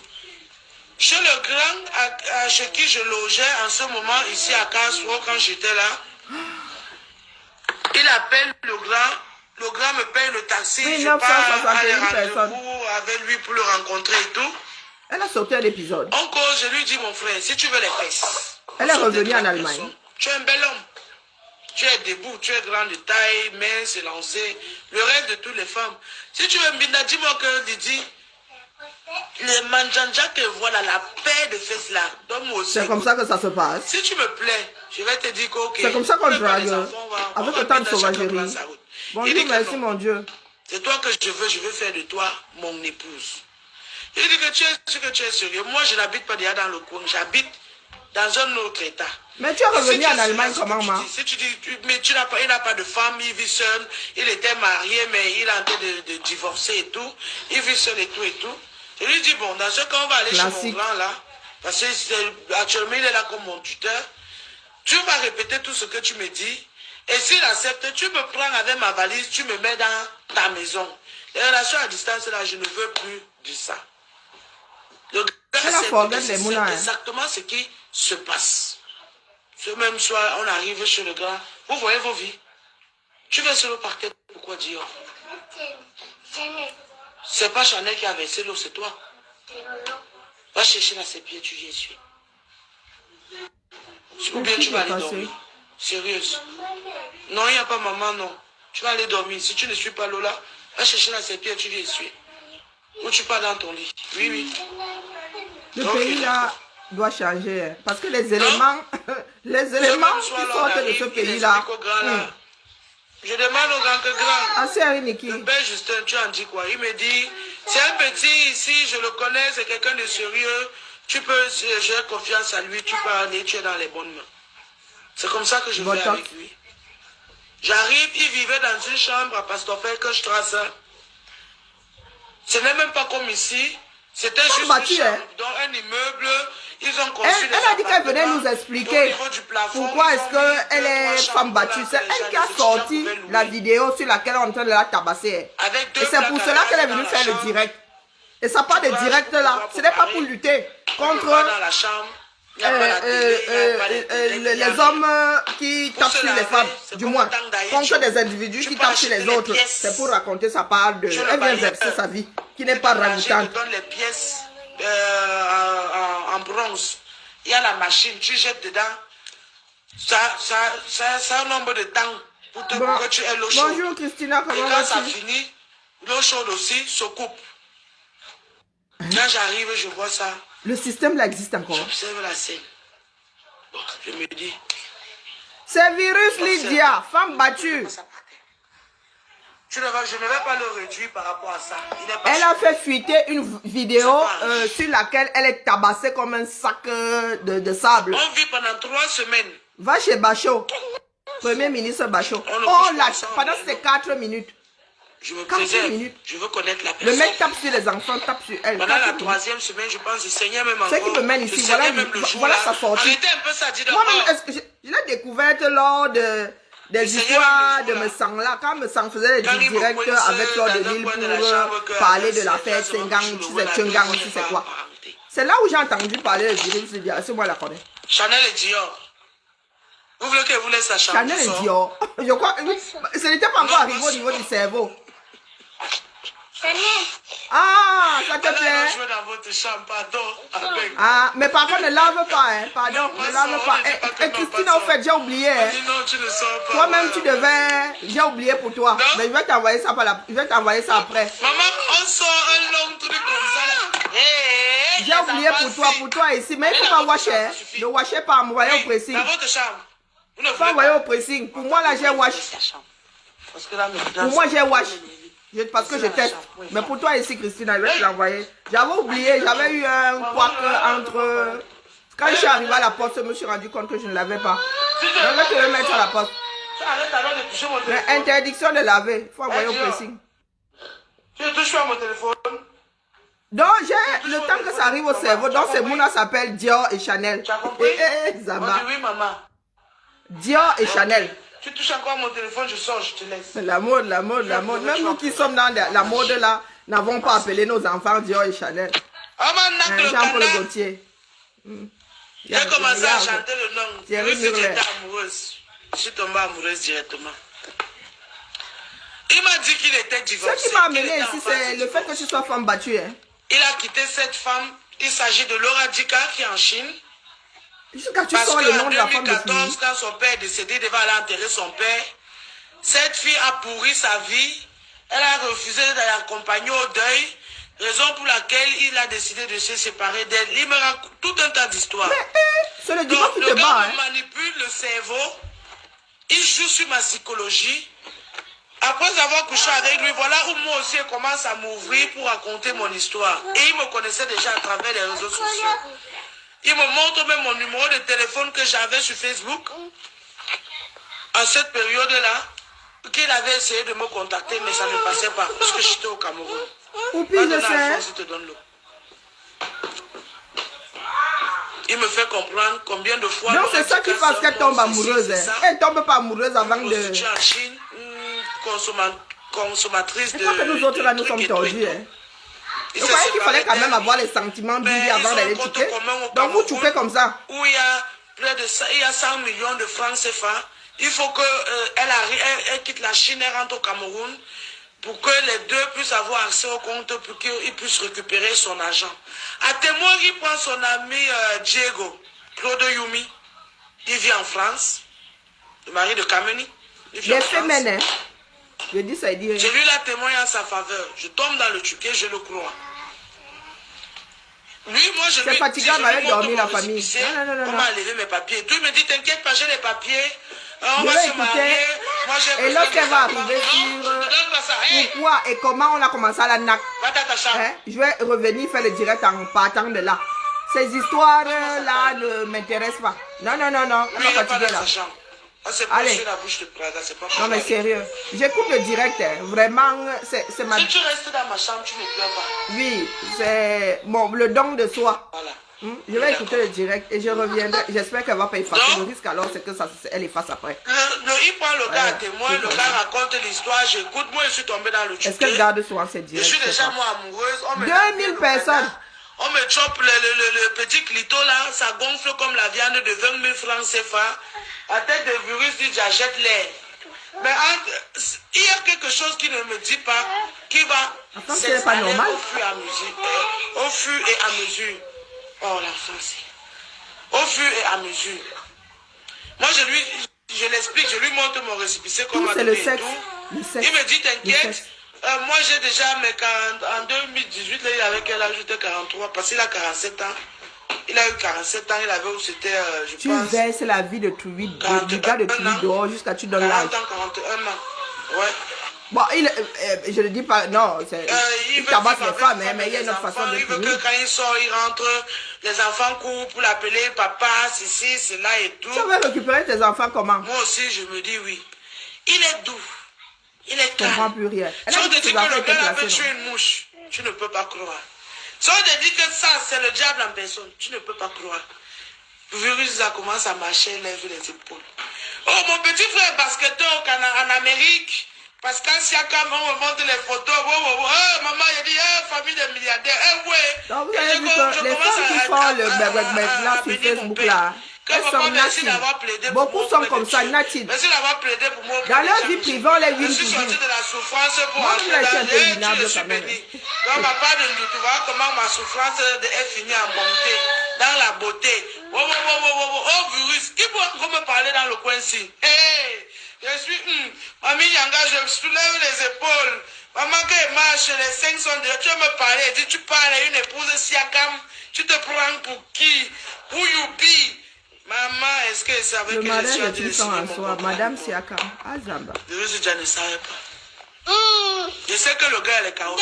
Chez le grand, chez qui je logeais en ce moment, ici à Karlsruhe, quand j'étais là, il appelle le grand me paye le taxi, je pars à les rendez-vous avec lui pour le rencontrer et tout. Elle a sauté un épisode. En cause, je lui dis, mon frère, si tu veux les fesses. Elle est revenue en Allemagne. Tu es un bel homme. Tu es debout, tu es grand de taille, mince, élancé. Le rêve de toutes les femmes. Si tu veux me dis-moi que Didi, les manjanja que voilà, la paix de fesses là, donne-moi aussi. C'est comme ça que ça se passe. Si tu me plais, je vais te dire que ok. C'est comme ça qu'on drague. Avec autant de sauvagerie. Bonjour, merci mon Dieu. C'est toi que je veux faire de toi mon épouse. Il dit que tu es sérieux. Moi, je n'habite pas déjà dans le coin. J'habite dans un autre état. Mais tu es revenu en Allemagne comment, ma? Si tu dis, mais il n'a pas de femme, il vit seul. Il était marié, mais il est en train de divorcer et tout. Il vit seul et tout et tout. Je lui dis, bon, dans ce cas, on va aller chez mon grand là. Parce que actuellement, il est là comme mon tuteur. Tu vas répéter tout ce que tu me dis. Et s'il accepte, tu me prends avec ma valise, tu me mets dans ta maison. Les relations à distance, là, je ne veux plus de ça. Le gars, c'est exactement ce qui se passe. Ce même soir, on arrive chez le gars. Vous voyez vos vies. Tu veux sur le parquet, pourquoi dire? C'est pas Chanel qui a versé l'eau, c'est toi. Va chercher la sépie, tu y essuies. Ou bien tu vas aller dormir. Sérieuse. Non, il n'y a pas maman, non. Tu vas aller dormir. Si tu ne suis pas l'eau là, va chercher la sépie et tu y essuies. Ou tu pars dans ton lit. Oui, oui. Le pays là doit changer. Parce que les éléments, qui sortent de ce pays là. Je demande au grand que grand. Ah, c'est Niki. Le père Justin, tu en dis quoi? Il me dit, c'est un petit ici, je le connais, c'est quelqu'un de sérieux. Tu peux, j'ai confiance à lui, tu peux aller, tu es dans les bonnes mains. C'est comme ça que je vais avec lui. J'arrive, il vivait dans une chambre à Pastofel que je trace. Ce n'est même pas comme ici. C'était juste une chambre, dans un immeuble. Ils ont construit elle a dit qu'elle venait nous expliquer pourquoi est-ce qu'elle est femme battue. C'est elle qui a sorti la vidéo sur laquelle on est en train de la tabasser. Et c'est pour cela qu'elle est venue faire le direct. Et ça part de direct là. Ce n'est pas pour lutter contre les hommes qui tapent sur les femmes, du moins. Contre des individus qui tapent sur les autres. C'est pour raconter sa part de... Elle vient verser sa vie, qui n'est pas ragoûtante. Les pièces en bronze. Il y a la machine, tu jettes dedans. Ça a un nombre de temps pour que tu aies l'eau chaude. Bonjour Christina, comment vas-tu? Et quand ça finit, l'eau chaude aussi se coupe. Quand j'arrive, je vois ça. Le système là existe encore. J'observe la scène. Bon, je me dis. C'est virus Lydia, femme battue. Je ne vais pas le réduire par rapport à ça. Elle a fait fuiter une vidéo sur laquelle elle est tabassée comme un sac de sable. On vit pendant 3 semaines. Va chez Bachot. Premier ministre Bachot. Oh là, pendant ces 4 minutes. Je me préserve. Je veux connaître la personne. Le mec tape sur les enfants, tape sur elle. Pendant la 3e semaine, je pense, je saignais même encore. C'est qui me mène ici. Voilà sa sortie. Arrêtez un peu ça, dis donc. Moi-même, je l'ai découverte lors des histoires de me sang là. Quand me sang faisait des directs avec Fleur de Lille pour parler de la fête, c'est un gang, tu sais, Tchungang, tu sais quoi. C'est là où j'ai entendu parler de virus. C'est moi la connais. Chanel et Dior. Vous voulez qu'elle vous laisse la chambre? Chanel et Dior. Je crois, ce n'était pas encore arrivé au niveau du cerveau. Chanel. Ah, Ah, ça te plaît? Je vais dans votre chambre, pardon. Ah, mais par contre, ne lave pas, hein. Pardon, ne lave pas. Et Christine, en fait, j'ai oublié, hein. Non, tu ne sors pas. Toi-même, tu devais... J'ai oublié pour toi. Non. Mais je vais t'envoyer ça, je vais t'envoyer ça après. Maman, on sort un long truc comme ça. Hey, J'ai oublié pour toi ici. Mais il ne faut pas washer, hein. Ne washer pas, envoyer au pressing. Dans votre chambre. Vous ne Il faut voulez envoyer pas. au pressing. Pour moi, là, j'ai wash. Parce que là, Pour moi, j'ai wash. Parce que je teste. Mais pour toi ici, Christine, je vais te l'envoyer. J'avais oublié, j'avais eu un couac entre... Quand je suis arrivé à la poste, je me suis rendu compte que je ne l'avais pas. Donc, je vais te le mettre à la poste. Arrête alors de toucher mon téléphone. Mais interdiction de laver. Il faut envoyer au pressing. Tu ne touches pas mon téléphone. Donc, j'ai le temps que ça arrive au cerveau. Donc, ces mots-là s'appellent Dior et Chanel. Tu as compris? Zama. On dit oui, maman. Dior et Chanel. Tu touches encore mon téléphone, je sors, je te laisse. La mode, la mode, la mode. Même nous qui sommes dans la mode là, n'avons pas appelé nos enfants Dior et Chanel. Jean-Paul Gaultier. J'ai commencé à chanter le nom. Thierry Oui, Mugler. j'étais amoureuse. Je suis tombée amoureuse directement. Il m'a dit qu'il était divorcé. Ce qui m'a amené ici, c'est le fait que tu sois femme battue. Hein. Il a quitté cette femme. Il s'agit de Laura Dika qui est en Chine. Jusqu'à tu Parce sors le nom qu'en de la femme de 2014, Fini. quand son père est décédé, il devait aller enterrer son père. Cette fille a pourri sa vie. Elle a refusé d'accompagner au deuil. Raison pour laquelle il a décidé de se séparer d'elle. Il me raconte tout un tas d'histoires. C'est le divorce qui te Le bat. gars Hein. me manipule le cerveau. Il joue sur ma psychologie. Après avoir couché avec lui, voilà où moi aussi je commence à m'ouvrir pour raconter mon histoire. Et il me connaissait déjà à travers les réseaux sociaux. Il me montre même mon numéro de téléphone que j'avais sur Facebook. En cette période-là, qu'il avait essayé de me contacter, mais ça ne passait pas, parce que j'étais au Cameroun. Ou puis je sais. Il te donne l'eau. Il me fait comprendre combien de fois... Donc c'est ça qui fait qu'elle tombe amoureuse. Hein. Elle tombe pas amoureuse avant de... Prostituée en Chine, consommatrice de... C'est pas que nous autres là, nous sommes tordus. Hein. Vous voyez qu'il fallait quand même avoir les sentiments Bibi avant d'aller chuquer. Donc vous chuquez comme ça. Où il y a près de ça, il y a 100 millions de francs CFA. Il faut qu'elle quitte la Chine, elle rentre au Cameroun pour que les deux puissent avoir accès au compte pour qu'il puisse récupérer son argent. À témoin, il prend son ami Diego, Claude Yumi. Il vit en France, le mari de Kameni. Les femmes, hein. Je dis ça, il dit. J'ai lu la témoin en sa faveur. Je tombe dans le chuquet, je le crois. Lui, moi, je lui dis, c'est fatigant d'aller dormir la famille. On m'a levé mes papiers. Tout il me dit, t'inquiète pas, j'ai les papiers. On Je va vais se marier. Moi, et lorsqu'elle va arriver sur pourquoi et comment on a commencé à la NAC, hein, je vais revenir faire le direct en partant de là. Ces histoires-là ne m'intéressent pas. Non, non, non, non, on va fatiguer là. Allez. Non mais sérieux, j'écoute le direct, hein. Vraiment, c'est ma... Si tu restes dans ma chambre, tu ne pleures pas. Oui, c'est le don de soi. Voilà. Je vais écouter le direct et je reviendrai. J'espère qu'elle ne va pas effacer. Le risque alors, c'est que elle efface après. Il prend le gars à témoin, le gars raconte l'histoire, j'écoute. Moi, je suis tombé dans le chuquet. Est-ce qu'elle garde souvent ses directs? Je suis déjà moi amoureuse. 2000 personnes. On me chope le petit clito là, ça gonfle comme la viande de 20 000 francs CFA. À tête de virus, dit j'achète l'air. Mais il y a quelque chose qui ne me dit pas, qui va s'installer au fur et à mesure. Au fur et à mesure. Oh la France. Au fur et à mesure. Moi je l'explique, je lui montre mon récépissé comme c'est le sexe. Le sexe. Il me dit t'inquiète. Moi j'ai déjà, mais en 2018, là, il avait quel âge? J'étais 43, parce qu'il a 47 ans. Il a eu 47 ans, il avait où c'était, je pense... Tu verses la vie de Toulouse, du gars de Toulouse dehors jusqu'à tu donnes l'âge. 40 ans, 41 ans, ouais. Bon, je ne dis pas, non, il tabasse les femmes, mais il y a une autre façon de il veut que quand il sort, il rentre, les enfants courent pour l'appeler papa, ceci, cela et tout. Tu vas récupérer tes enfants comment? Moi aussi, je me dis oui. Il est doux. Il est calme. Je ne comprends plus rien. Si on te dit que le gars avait tué une mouche, tu ne peux pas croire. Si on te dit que ça, c'est le diable en personne, tu ne peux pas croire. Le virus, ça commence à marcher, lève les épaules. Oh, mon petit frère basketteur en Amérique, Pascal Siakam, on me montre les photos. Maman, il dit, famille de milliardaires. Donc, vous avez vu que les femmes qui font le là sur Facebook là, Que Elles papa, sont merci natives. d'avoir plaidé pour Beaucoup moi. sont auprès comme de ça, Dieu. natives. Merci d'avoir plaidé pour moi. auprès Dans des leur gens vie de Dieu. privée, on les Je win suis toujours. sorti de la souffrance pour Moi, entrer là, je suis dans un peu Dieu, minable je suis quand même. béni. Donc, papa, tu vois comment ma souffrance est finie en bonté, dans la beauté. Oh, oh, oh, oh, oh, oh, oh, virus, qui peut encore me parler dans le coin-ci? Hey, je suis, Mamie Yanga, je soulève les épaules. Maman, que marche, les 5 sont déjà, tu veux me parler, dis, tu parles à une épouse Siakam, tu te prends pour qui? Who you be? Maman, est-ce que c'est avec Le que je mariage suis en est train de une signer en mon soi. contrat? Madame Siakam. Azamba. Je ne savais pas. Je sais que le gars est KO.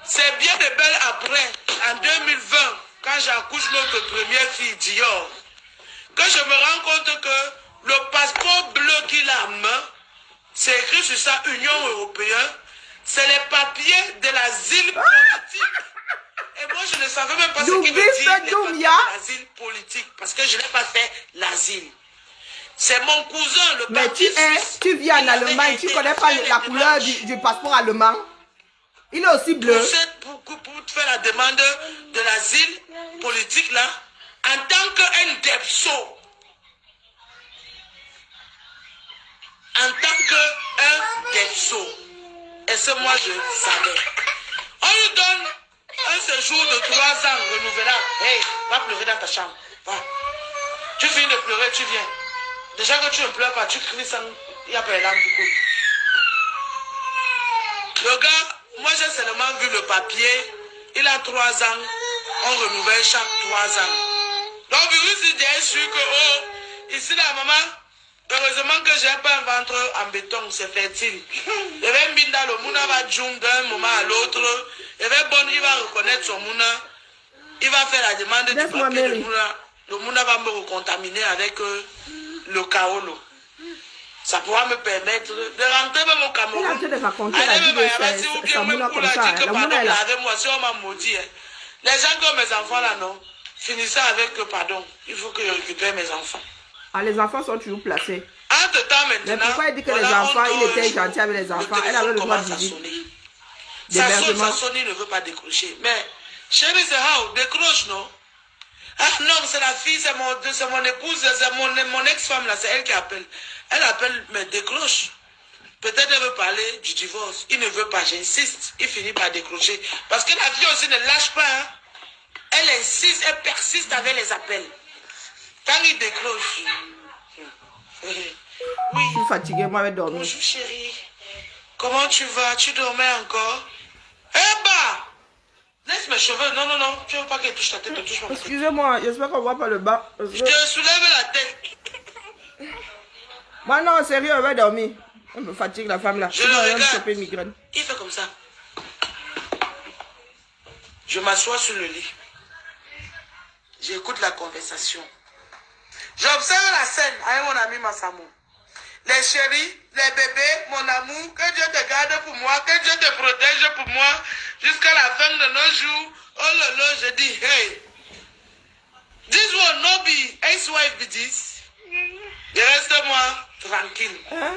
C'est bien de belle après, en 2020, quand j'accouche notre première fille, Dior, que je me rends compte que le passeport bleu qu'il a en main, c'est écrit sur ça Union Européenne, c'est les papiers de l'asile politique. Et moi, je ne savais même pas ce qu'il veut dire, les papiers de l'asile politique, parce que je n'ai pas fait l'asile. C'est mon cousin, le Mais petit tu vis en Allemagne, tu ne connais pas la couleur du passeport allemand. Il est aussi bleu. Pour faire la demande de l'asile politique, là, en tant qu'un DEPSO. En tant qu'un DEPSO. Et ce, moi, je savais. On lui donne un séjour de 3 ans renouvelable. Hey, va pleurer dans ta chambre. Va. Tu finis de pleurer, tu viens. Déjà que tu ne pleures pas, tu cries sans... Il n'y a pas les larmes qui coulent. Le gars, moi j'ai seulement vu le papier. Il a 3 ans. On renouvelle chaque 3 ans. Donc, virus, il est sûr que, oh, ici la maman, heureusement que j'ai pas un ventre en béton, c'est fertile. Il va me dans le mouna va jouer d'un moment à l'autre. Il va bon, il va reconnaître son mouna. Il va faire la demande du papier de mouna. Le mouna va me recontaminer avec le kaolo. Ça pourra me permettre de rentrer même au Cameroun. Elle a de raconter la vie de sa mouna comme ça. La mouna est là. Moi, si on m'a maudit, les gens comme mes enfants là, non, finissant avec pardon. Il faut que je récupère mes enfants. Ah, les enfants sont toujours placés. Entre-temps, maintenant. Mais pourquoi elle dit que les enfants, il était gentil avec les enfants? Elle avait le droit de visite. Ça sonne, il ne veut pas décrocher. Mais, chérie, c'est how? Décroche, non? Ah non, c'est la fille, c'est mon épouse, c'est mon ex-femme là, c'est elle qui appelle. Elle appelle, mais décroche. Peut-être elle veut parler du divorce. Il ne veut pas, j'insiste. Il finit par décrocher. Parce que la fille aussi ne lâche pas. Hein. Elle insiste, elle persiste avec les appels. Quand il décroche. Oui. Je suis fatiguée, moi, je vais dormir. Bonjour chérie. Comment tu vas? Tu dormais encore? Eh bah! Laisse mes cheveux. Non, non, non. Tu ne veux pas qu'elle touche ta tête. Touche ma tête. Excusez-moi, j'espère qu'on ne voit pas le bas. Je te soulève la tête. Moi, non, sérieux, elle va dormir. Elle me fatigue, la femme là. Je le regarde. Choper une migraine. Il fait comme ça. Je m'assois sur le lit. J'écoute la conversation. J'observe la scène avec mon ami Massamo. Les chéris, les bébés, mon amour, que Dieu te garde pour moi, que Dieu te protège pour moi, jusqu'à la fin de nos jours. Oh là là, je dis, hey, this will not be ex-wife be this. Et reste-moi tranquille. Hein?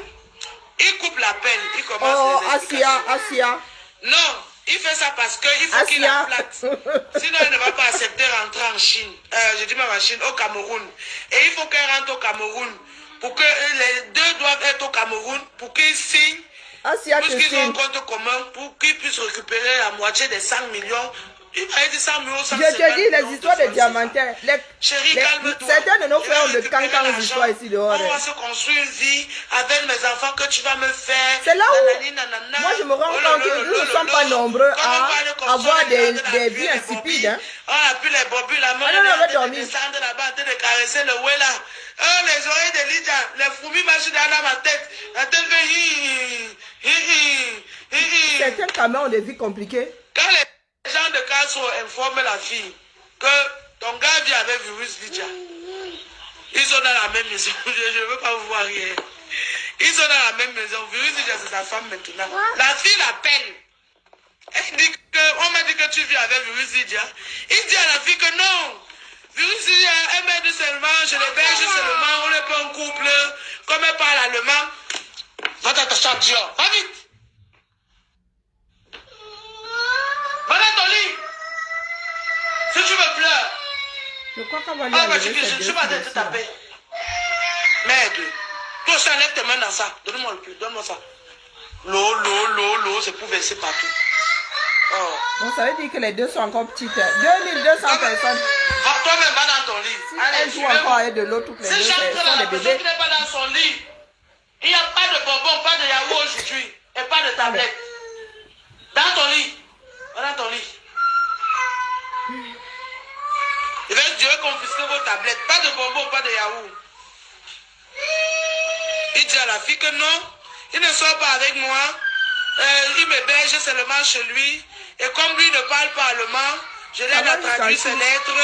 Il coupe la peine, il commence Oh, les explications. Asia. Non, il fait ça parce qu'il faut qu'il la flatte. Sinon, il ne va pas accepter rentrer en Chine. Je dis même en Chine, au Cameroun. Et il faut qu'elle rentre au Cameroun. Pour que les deux doivent être au Cameroun. Pour qu'ils signent. Puisqu'ils ont un compte commun. Pour qu'ils puissent récupérer la moitié des 100 millions. Il va dire 100 millions. Je te dis, les histoires de diamantaires. Chérie, calme-toi. Certains de nos frères ont de cancan histoires ici dehors. On va se construire une vie avec mes enfants que tu vas me faire. C'est là où moi je me rends compte que nous ne sommes pas nombreux à avoir des vies insipides. Hein. On a pu les bobus, la main de descendre là-bas, de caresser le oué là. Les oreilles de Lydia, les fourmis marchent dans ma tête. La tête fait Certains camins ont des vies compliquées. Quand les gens de Castro informent la fille que ton gars vit avec virus Lydia, ils sont dans la même maison. Je ne veux pas vous voir rien. Ils sont dans la même maison. Virus Lydia, c'est sa femme maintenant. La fille l'appelle. Elle dit que, on m'a dit que tu vis avec virus Lydia. Il dit à la fille que non. Virus Lydia, elle m'aide seulement, je l'héberge seulement, on n'est pas en couple. Comme elle parle allemand, va dans ta chambre, Dior. Va vite. Va dans ton lit. Si tu me pleures. Je crois Ah, bah, je suis pas de te taper. Merde. Toi aussi, enlève tes mains dans ça. Donne-moi le plus. Donne-moi ça. L'eau, c'est pour verser partout. Oh. Donc, ça veut dire que les deux sont encore petites. 2200 personnes. Toi-même, va dans ton lit. Si elle joue encore avec de l'eau toutes les deux, si ce sont des bébés. qui n'est pas dans son lit, il n'y a pas de bonbons, pas de yaourt aujourd'hui, et pas de tablette. Dans ton lit. Va dans ton lit. Je vais confisquer vos tablettes. Pas de bonbons, pas de yaourt. Il dit à la fille que non, il ne sort pas avec moi. Il m'héberge seulement chez lui. Et comme lui ne parle pas allemand, je l'aide à traduire ses lettres.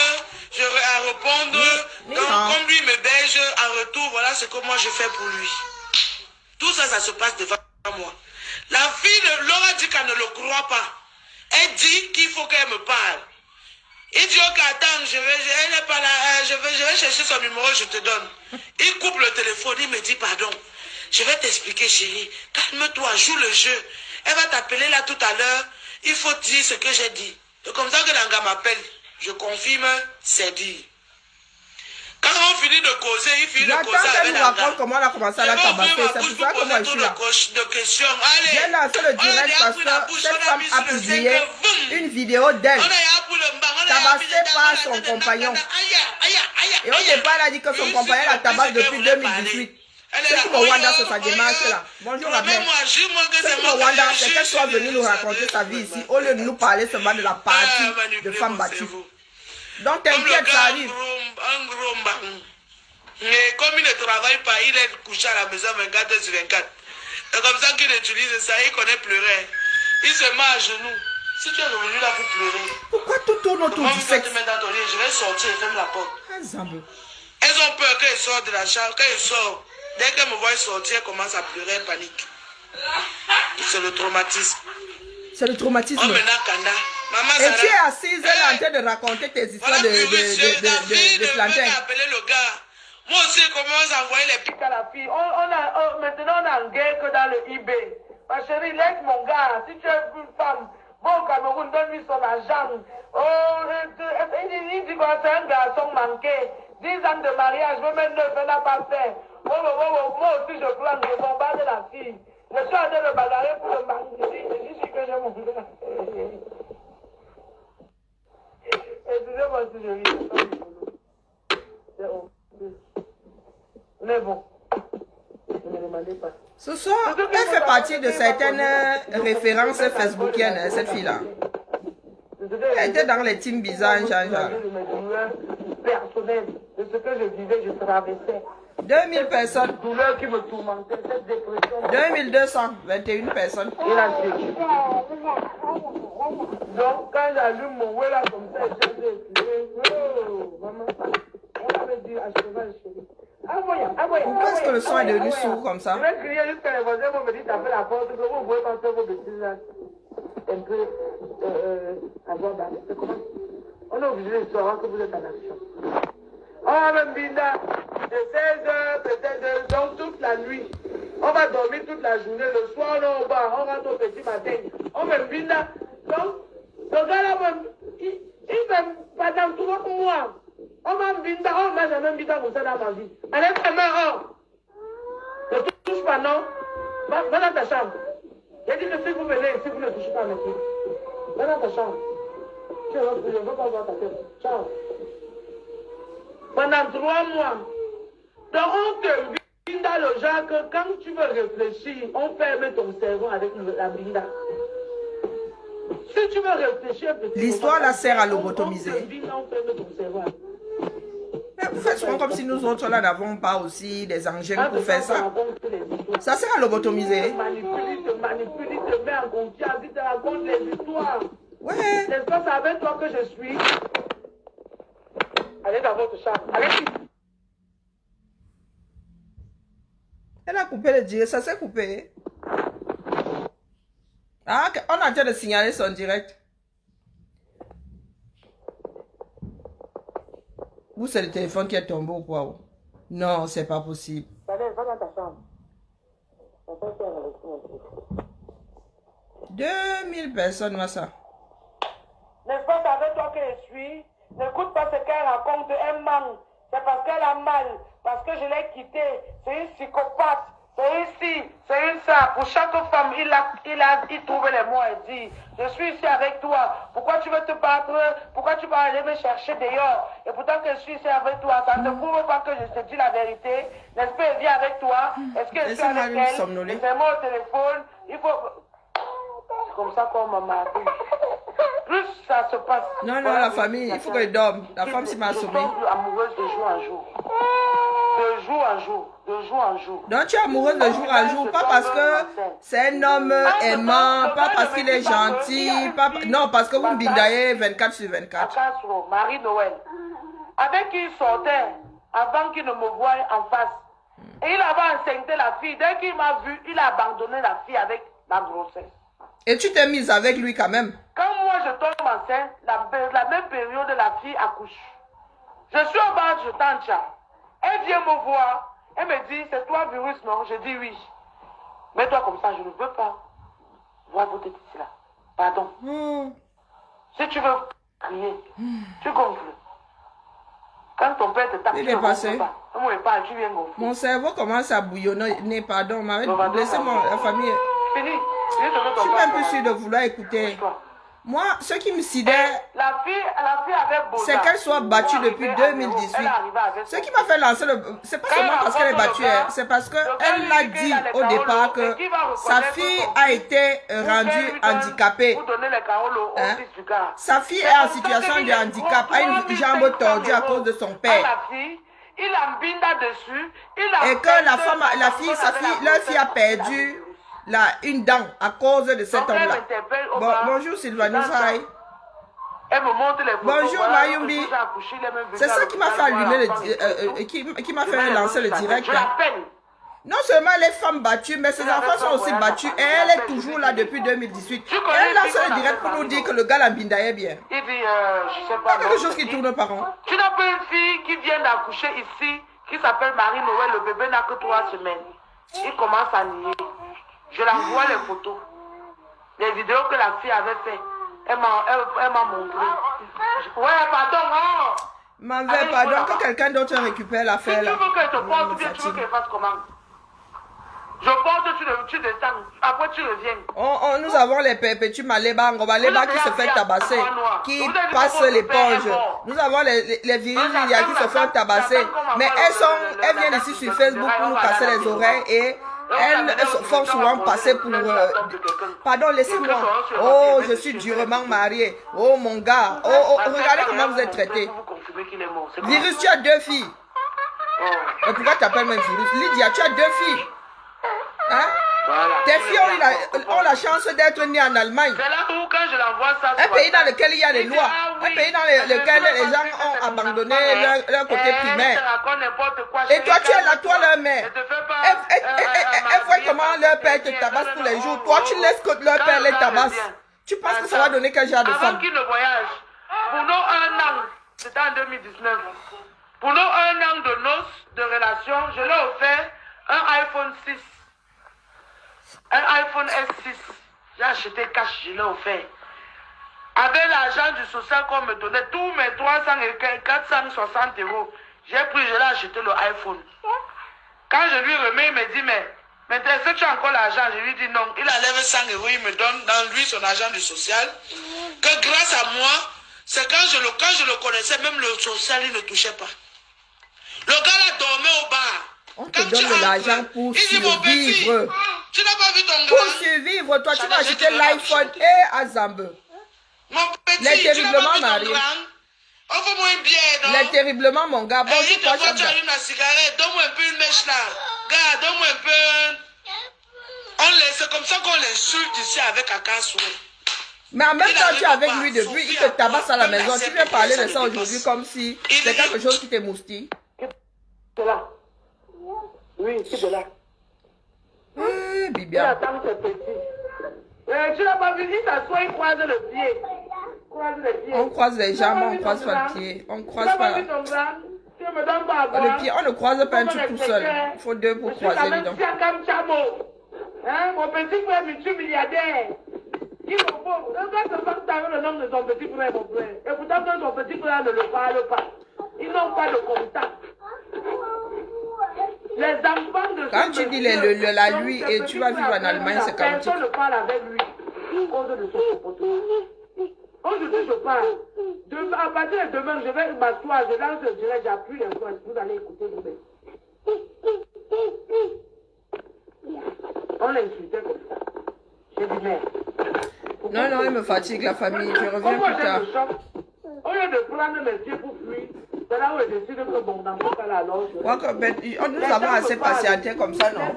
Je vais à répondre. Comme lui m'héberge en retour, voilà ce que moi je fais pour lui. Tout ça, ça se passe devant moi. La fille, Laura dit qu'elle ne le croit pas. Elle dit qu'il faut qu'elle me parle. Il dit, ok, attends, elle n'est pas là, je vais chercher son numéro, je te donne. Il coupe le téléphone, il me dit, pardon, je vais t'expliquer, chérie, calme-toi, joue le jeu. Elle va t'appeler là tout à l'heure, il faut dire ce que j'ai dit. C'est comme ça que l'anga m'appelle. Je confirme, c'est dit. Quand on finit de causer, il finit de causer avec l'anga. Raconte comment elle a commencé à la tabasser, c'est pour ça que moi je suis là. J'ai lancé le direct parce que cette femme a publié une vidéo d'elle tabassée par son compagnon. Et au départ, elle a dit que son compagnon la tabasse depuis 2018. C'est pour Rwanda, c'est sa démarche là. Bonjour la mère. C'est pour Rwanda, c'est qu'elle soit venue nous raconter sa vie ici, au lieu de nous parler seulement de la partie de femmes battues. Donc t'inquiète, ça arrive. Mais comme il ne travaille pas, il est couché à la maison 24 sur 24. C'est comme ça qu'il utilise ça, il connaît pleurer. Il se met à genoux. Si tu es revenu là pour pleurer. Pourquoi tout tourne autour du sexe? Je vais sortir et ferme la porte. Elles ont peur qu'elles sortent de la chambre. Quand elles sortent, dès qu'elles me voient sortir, elles commencent à pleurer, elles paniquent. C'est le traumatisme. C'est le traumatisme. Oh, maintenant, Kanda. Maman, et tu es assise, elle est en train de raconter tes histoires voilà, de plantain. Appeler le gars. Moi aussi, je commence à envoyer les pics à la fille. Maintenant, on a en guerre que dans le eBay. Ma chérie, laisse mon gars. Si tu es une femme, bon au Cameroun, donne-lui son argent. Il dit que c'est un garçon manqué. 10 ans de mariage, même 9, elle n'a pas fait. Moi aussi, je plane, je bombarde la fille. Je suis en train de bagarrer pour le mari. Je dis que j'ai mon gars. Excusez-moi si je ris. C'est bon. Mais bon, ne me demandez pas. Ce soir, elle fait partie de certaines références facebookiennes, cette fille-là. Elle était dans les teams bizarres, genre. Personnel, de ce que je vivais, je traversais. 2000 personnes. Douleur qui me tourmentait, cette dépression. 2221 personnes. Et la suite. Donc, quand j'allume mon web là comme ça, je dis, oh, maman, on va me dire à cheval, chérie. Pourquoi est-ce que le son est devenu sourd comme ça? Je vais crier jusqu'à les voisins vont me dire, t'as fait la porte, que vous pouvez pas faire vos bêtises là. Un peu, avoir d'aller. C'est comment? On est obligé de savoir que vous êtes en action. Oh, même Binda, de 16h, peut-être, donc toute la nuit. On va dormir toute la journée, le soir, on va, on rentre au petit matin. On me Binda, donc, le gars là, il me, pendant 3 mois, on m'a Binda, on m'a jamais Binda comme ça dans ma vie. Allez, ta main, oh! Ne touche pas, non? Va dans ta chambre. J'ai dit que si vous venez ici, vous ne touchez pas à mes pieds. Va dans ta chambre. Je ne veux pas voir ta tête. Ciao. Pendant 3 mois. Donc on te binda le genre que quand tu veux réfléchir, on ferme ton cerveau avec la binda. Si tu veux réfléchir, l'histoire la sert à lobotomiser. On ferme ton cerveau. Mais vous faites souvent comme si nous autres là n'avons pas aussi des engins pour faire ça. Ça sert à lobotomiser. Il te manipule, il te met en confiance, il te raconte des histoires. Ouais. N'est-ce pas, c'est avec toi que je suis? Allez dans votre chambre. Allez. Elle a coupé le direct, ça s'est coupé. Ah, on a déjà de signaler son direct. Ou c'est le téléphone qui est tombé ou quoi? Non, c'est pas possible. Allez, va dans ta chambre. 2000 personnes, moi ça. N'est-ce pas, c'est avec toi que je suis? N'écoute pas ce qu'elle raconte, elle ment. C'est parce qu'elle a mal, parce que je l'ai quittée. C'est une psychopathe. C'est ici, c'est une ça. Pour chaque femme, il trouve les mots et dit, je suis ici avec toi. Pourquoi tu veux te battre? Pourquoi tu vas aller me chercher dehors? Et pourtant que je suis ici avec toi, ça ne prouve pas que je te dis la vérité. N'est-ce pas, elle vient avec toi? Est-ce que je suis avec elle? Fais-moi au téléphone. Il faut... C'est comme ça qu'on m'a marié. Plus ça se passe. Non, non, la famille, il faut qu'elle dorme. La femme s'est mal assommée. Je tombe amoureuse de jour en jour. De jour en jour. De jour en jour. Donc tu es amoureuse de jour en jour, pas parce que c'est un homme aimant, pas parce qu'il est gentil, pas... non, parce que vous me bindaillez 24 sur 24. Marie-Noël, avec qui il sortait avant qu'il ne me voie en face. Et il avait enceinté la fille. Dès qu'il m'a vu, il a abandonné la fille avec la grossesse. Et tu t'es mise avec lui quand même. Quand moi je tombe enceinte, la même période, la fille accouche. Je suis au bar, je tente. Elle vient me voir. Elle me dit, c'est toi virus, non? Je dis oui. Mets-toi comme ça, je ne veux pas voir votre tête ici là. Pardon. Si tu veux crier, tu gonfles. Quand ton père te tape, tu ne gonfles pas. Tu viens gonfler. Mon cerveau commence à bouillonner. Pardon, laissez-moi la famille. Fini. Je suis même plus sûre de vouloir écouter. Moi, ce qui me sidère, la fille avait beau c'est qu'elle soit battue depuis 2018. Ce qui m'a fait lancer le... C'est pas seulement parce qu'elle est battue, c'est parce qu'elle l'a dit au départ que sa fille a été rendue handicapée. Hein? Sa fille est en situation de handicap, a une jambe tordue à cause de son père. Il a binda dessus. Et que la femme, leur fille a perdu une dent à cause de cet homme-là. Bonjour Sylvanus. Bonjour Mayumbi. C'est ça qui m'a fait allumer, qui m'a fait lancer le direct. Non seulement les femmes battues, mais ses enfants sont aussi battus. Et elle est toujours là depuis 2018. Elle lance le direct pour nous dire que le gars la bindaille bien. Il dit, je sais pas. Quelque chose qui tourne par an. Tu n'as pas une fille qui vient d'accoucher ici, qui s'appelle Marie-Noël, le bébé n'a que 3 semaines. Il commence à nier. Je l'envoie les photos. Les vidéos que la fille avait fait. Elle m'a montré. Ouais, pardon. Pardon, que quelqu'un d'autre récupère l'affaire là. Si tu veux que je te porte, ou bien tu veux qu'elle fasse comment? Je porte, tu descends. Après, tu reviens. Nous avons les perpétues Maléba qui se fait tabasser, qui passent l'éponge. Nous avons les virus qui se font tabasser. Mais elles viennent ici sur Facebook pour nous casser les oreilles et elles se font souvent passer pour... Pardon, laissez-moi. Oh, je suis durement mariée. Oh, mon gars. Oh, regardez comment vous êtes traité. Virus, tu as 2 filles. Et pourquoi tu appelles même virus? Lydia, tu as 2 filles. Hein? Voilà. Tes filles ont la chance d'être nées en Allemagne. C'est là où quand je l'envoie ça... Un pays dans lequel il y a des lois. Un pays dans lequel les gens ont abandonné leur côté primaire. Et toi, tu es là, toi, leur mère. Elle voit comment leur père te tabasse tous les jours. Toi, tu laisses que leur père les tabasse. Tu penses que ça va donner quel genre de femme? Avant qu'il ne voyage, pour nous 1 an, c'était en 2019. Pour nous 1 an de noces, de relation, je lui ai offert un iPhone 6. Un iPhone S6. J'ai acheté cash, je l'ai offert. Avec l'argent du social qu'on me donnait, tous mes 300 et 460 €, j'ai pris, je l'ai acheté le iPhone. Quand je lui remets, il me dit, mais est-ce que tu as encore l'argent? Je lui dis non. Il enlève 100 €, il me donne dans lui son argent du social. Que grâce à moi, c'est quand je le connaissais, même le social, il ne touchait pas. Le gars là dormait au bar. On te donne de l'argent pour survivre. Tu n'as pas vu ton gars? Pour survivre, toi, tu vas acheter l'iPhone et à Zambe. Mon petit, les terriblement mariés. Offre-moi une bière, non? Les terriblement, mon gars. Bon, tu allumes la cigarette. Donne-moi un peu une mèche là. Gars, donne-moi un peu. C'est comme ça qu'on l'insulte ici avec Akasoué. Mais en même temps, tu es avec lui depuis, il te tabasse à la maison. Tu viens parler de ça aujourd'hui comme si c'est quelque chose qui t'émoustille. C'est là. Oui, c'est de là. Bibia. Attends, c'est petit. Tu n'as pas vu, il s'assoit, il croise le pied. On croise les jambes, on croise pas le pied. On croise pas. Le pied, on ne croise pas un truc tout seul. Il faut 2 pour croiser les dents. Hein, mon petit frère multimilliardaire. Il est pauvre. Le gars se passe avec le nom de son petit frère, mon frère. Et pourtant, que son petit frère ne le parle pas. Ils n'ont pas de contact. Les enfants de quand tu dis la lui et tu vas vivre en Allemagne, c'est quand personne ne parle avec lui à cause de son comportement. Aujourd'hui, je parle. À partir de demain, je vais m'asseoir, je lance le direct, j'appuie les points. Vous allez écouter vous-même. On l'insultait comme ça. J'ai dit, merde. Non, non, il me fatigue la famille. Je reviens plus tard. Au lieu de prendre mes pieds pour fuir, c'est là où je décide que bon, dans ce cas-là, alors je... Nous avons assez patienté comme ça, non?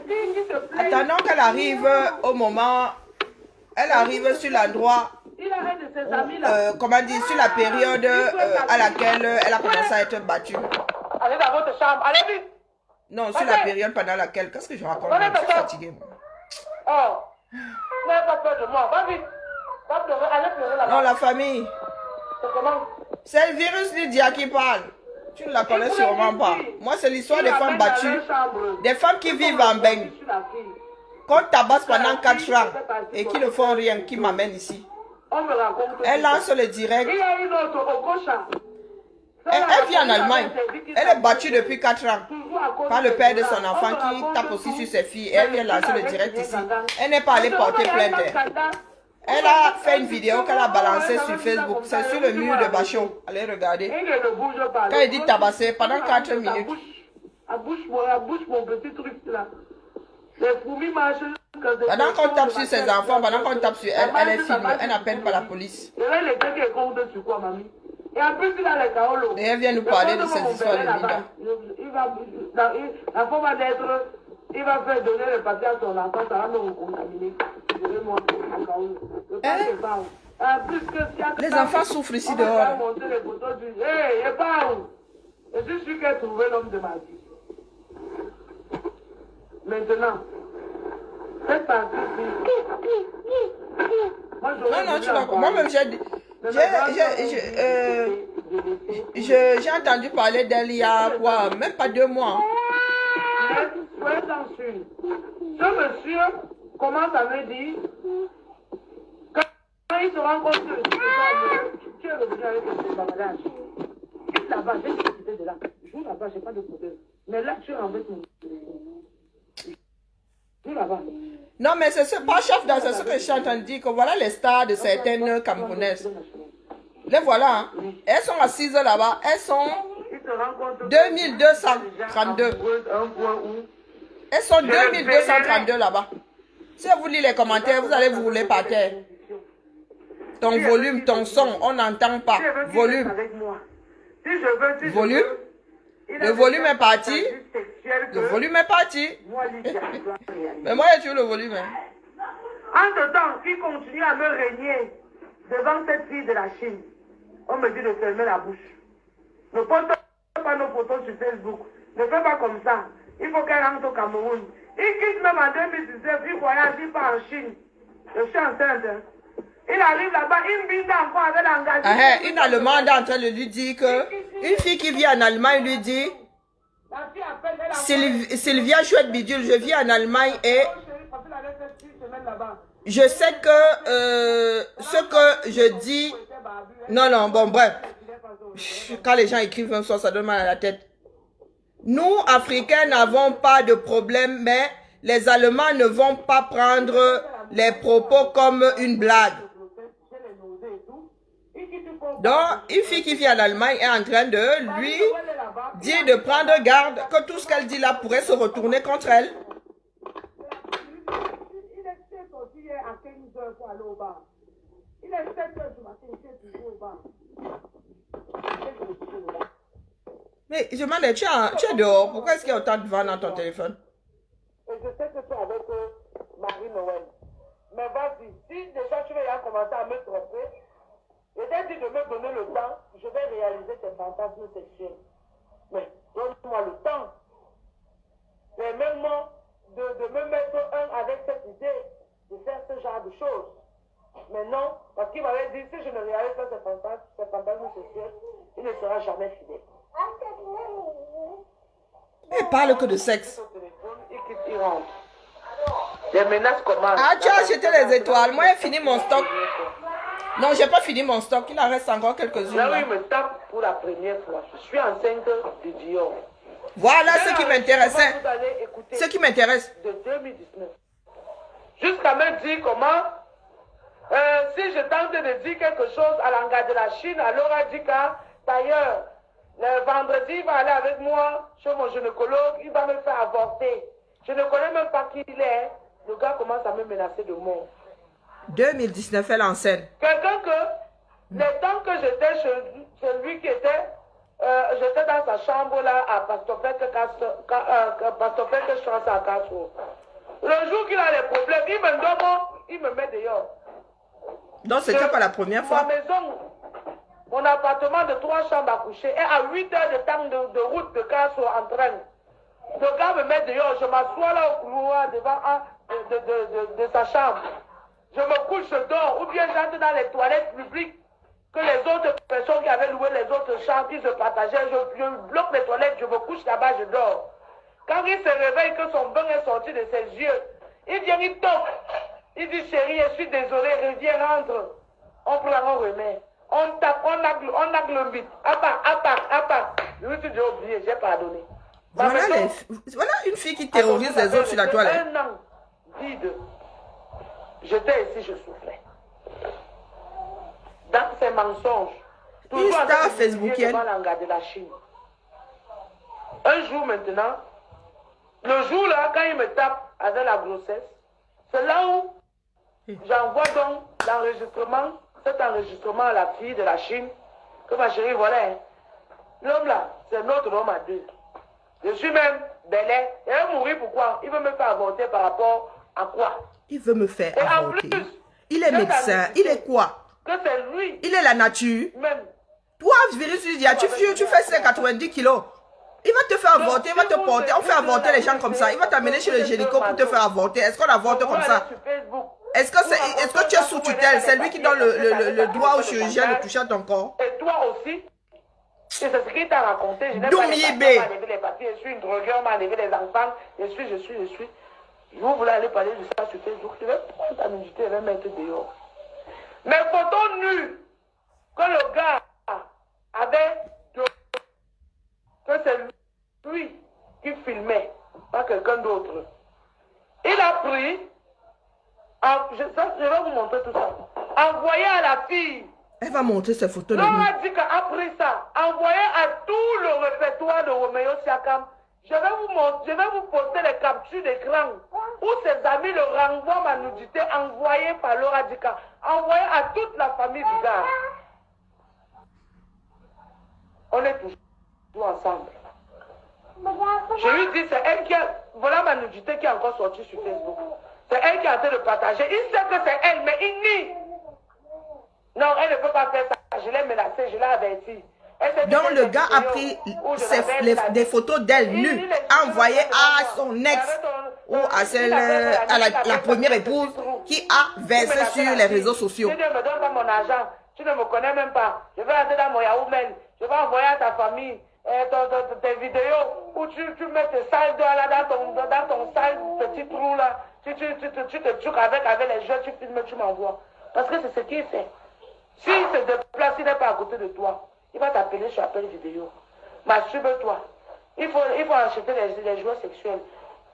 Attendons qu'elle arrive au moment... Elle arrive sur l'endroit... comment dire, sur la période à laquelle elle a commencé à être battue. Allez dans votre chambre, allez vite! Non, sur la période pendant laquelle... Qu'est-ce que je raconte? Je suis fatiguée, moi. Oh, n'ayez pas peur de moi, va vite! Va pleurer, allez pleurer là-bas. Non, la famille. C'est comment? C'est le virus Lydia qui parle. Tu ne la connais sûrement pas. Moi, c'est l'histoire des femmes battues. Des femmes qui vivent en beigne. Qu'on tabasse pendant 4 ans et qui ne font rien, qui m'amènent ici. Elle lance le direct. Elle vit en Allemagne. Elle est battue depuis 4 ans par le père de son enfant qui tape aussi sur ses filles. Elle vient lancer le direct ici. Elle n'est pas allée porter plainte. Elle a fait une vidéo qu'elle a balancée sur Facebook. C'est sur le mur de Bachot. Allez regarder. Quand il dit tabasser pendant 4 minutes. Elle bouge mon petit truc là. Les fourmis marchent. Pendant qu'on tape sur ses enfants, pendant qu'on tape sur elle, elle est filmée. Elle n'appelle pas la police. Et là, les trucs comptent sur quoi, mamie? Et en plus, il a les caolos. Et elle vient nous parler de ces histoires de Linda. La femme va naître, il va faire donner le papier à son enfant, ça va me recontaminer. Les enfants souffrent ici dehors. Hey, il est pas où? Je suis sûr qu'elle a trouvé l'homme de ma vie. Maintenant, cette partie. Non, tu vas. Moi-même, j'ai entendu parler d'elle il y a quoi, même pas 2 mois. Ce monsieur commence à me dire quand il se rend compte que tu es revenu avec le baladage. Quitte là-bas, j'ai quitté de là. Joue là-bas, j'ai pas de problème. Mais là, tu es en fait. Joue là-bas. Non, mais c'est pas chef dans ce que je suis en train de dire, que voilà les stars de certaines Camerounaises. Les voilà, hein. Elles sont assises là-bas, elles sont 2232. Elles sont 2232 là-bas. Si vous lisez les commentaires, vous allez vous rouler par terre. Ton volume, ton son, on n'entend pas. Volume. Volume. Le volume est parti. Le volume est parti. Mais moi, j'ai tué le volume. Entre-temps, il continue à me régner devant cette fille de la Chine. On me dit de fermer la bouche. Ne poste pas nos photos sur Facebook. Ne fais pas comme ça. Il faut qu'elle rentre au Cameroun. Il quitte même en 2019, il voyage, il part en Chine. Je suis enceinte. Il arrive là-bas, il me binde encore avec l'engagement. Une Allemande est en train de lui dire que une fille qui vit en Allemagne lui dit Sylvia Chouette Bidule, je vis en Allemagne et je sais que ce que je dis. Non, bon, bref. Quand les gens écrivent un soir, ça donne mal à la tête. Nous, Africains, n'avons pas de problème, mais les Allemands ne vont pas prendre les propos comme une blague. Donc, une fille qui vit en Allemagne est en train de lui dire de prendre garde, que tout ce qu'elle dit là pourrait se retourner contre elle. Mais je me demande, tu es dehors, pourquoi est-ce qu'il y a autant de vent dans ton téléphone? Et je sais que tu es avec Marie-Noël. Mais vas-y, si déjà tu vas commencer à me tromper, et dès que de me donner le temps, je vais réaliser tes fantasmes sexuels. Mais donne-moi le temps. Mais même moi, de me mettre un avec cette idée de faire ce genre de choses. Mais non, parce qu'il m'avait dit, si je ne réalise pas ces fantasmes sexuels, il ne sera jamais fidèle. Elle parle que de sexe. Les menaces commencent. Ah, tu as acheté les étoiles. Moi, j'ai fini mon stock. Non, j'ai pas fini mon stock. Il en reste encore quelques-unes. Là où il me tape pour la première fois, je suis enceinte de Dior. Voilà ce qui m'intéressait. Ce qui m'intéresse. De 2019. Jusqu'à me dire comment, si je tente de dire quelque chose à l'engagement de la Chine, alors elle dit d'ailleurs, le vendredi, il va aller avec moi chez mon gynécologue, il va me faire avorter. Je ne connais même pas qui il est. Le gars commence à me menacer de mort. 2019, elle enseigne. Quelqu'un que, le temps que j'étais chez lui qui était, j'étais dans sa chambre là à Pastofek Strasse à Castro. Le jour qu'il a les problèmes, il me donne, il me met dehors. Donc c'était pas la première fois. Ma maison, mon appartement de 3 chambres à coucher est à 8 heures de temps de route de Castro en train. Le gars me met dehors, je m'assois là au couloir devant de sa chambre. Je me couche, je dors, ou bien j'entre dans les toilettes publiques que les autres personnes qui avaient loué les autres chambres, qui se partageaient, je bloque les toilettes, je me couche là-bas, je dors. Quand il se réveille, que son bain est sorti de ses yeux, il vient, il toque. Il dit, chérie, je suis désolé, reviens, rentre. On prend, on remet. On tape, on nagle le bit. À part. Lui, tu dis, oublié, j'ai pardonné. Voilà une fille qui terrorise les autres sur la toilette. Un an vide. J'étais ici, je souffrais. Dans ces mensonges. Une star facebookienne. Devant l'engagement de la Chine. Un jour maintenant, le jour là, quand il me tape avec la grossesse, c'est là où j'envoie donc l'enregistrement, cet enregistrement à la fille de la Chine, que ma chérie, voilà, hein. L'homme là, c'est notre homme à deux. Je suis même belle. Il va mourir pourquoi? Il veut me faire avorter par rapport à quoi? Il veut me faire avorter. Il est médecin. Il est quoi? Que c'est lui. Il est la nature. Même. Toi, Vinicius, tu fais 90 kilos. Il va te faire avorter, il va te porter. On fait avorter les gens comme ça. Il va t'amener chez le gynéco pour te faire avorter. Est-ce qu'on avorte comme ça? Est-ce que tu es sous tutelle? C'est lui qui donne le droit au chirurgien de toucher à ton corps. Et toi aussi? C'est ce qu'il t'a raconté. Je n'ai pas enlevé les papiers. Je suis une drogueur, on m'a enlevé les enfants. Je suis. Vous voulez aller parler de ça sur Facebook? Je vais prendre ta nudité et je vais mettre dehors. Mes photos nues que le gars avait, que c'est lui qui filmait, pas quelqu'un d'autre. Il a pris, je vais vous montrer tout ça, envoyé à la fille. Elle va montrer ses photos de lui. lui. Laura dit qu'a pris ça, envoyé à tout le répertoire de Roméo Siakam. Je vais vous poster les captures d'écran où ses amis le renvoient ma nudité envoyée par Laura Dika, envoyée à toute la famille du gars. On est toujours ensemble. Je lui dis, c'est elle qui a... Voilà ma nudité qui est encore sortie sur Facebook. C'est elle qui a été de partager. Il sait que c'est elle, mais il nie. Non, elle ne peut pas faire ça. Je l'ai menacée, je l'ai avertie. Donc le gars a pris des photos d'elle nue, envoyées à son ex ou à la première épouse qui a versé sur les réseaux sociaux. Tu ne me donnes pas mon argent, tu ne me connais même pas. Je vais aller dans mon Yahoo Mail, je vais envoyer à ta famille tes vidéos où tu mets tes sales là dans ton sale petit trou là. Tu te trucs avec les jeux, tu filmes, tu m'envoies. Parce que c'est ce qu'il fait. S'il se déplace, il n'est pas à côté de toi. Il va t'appeler sur appel vidéo. Masturbe-toi. Il faut acheter les jouets sexuels.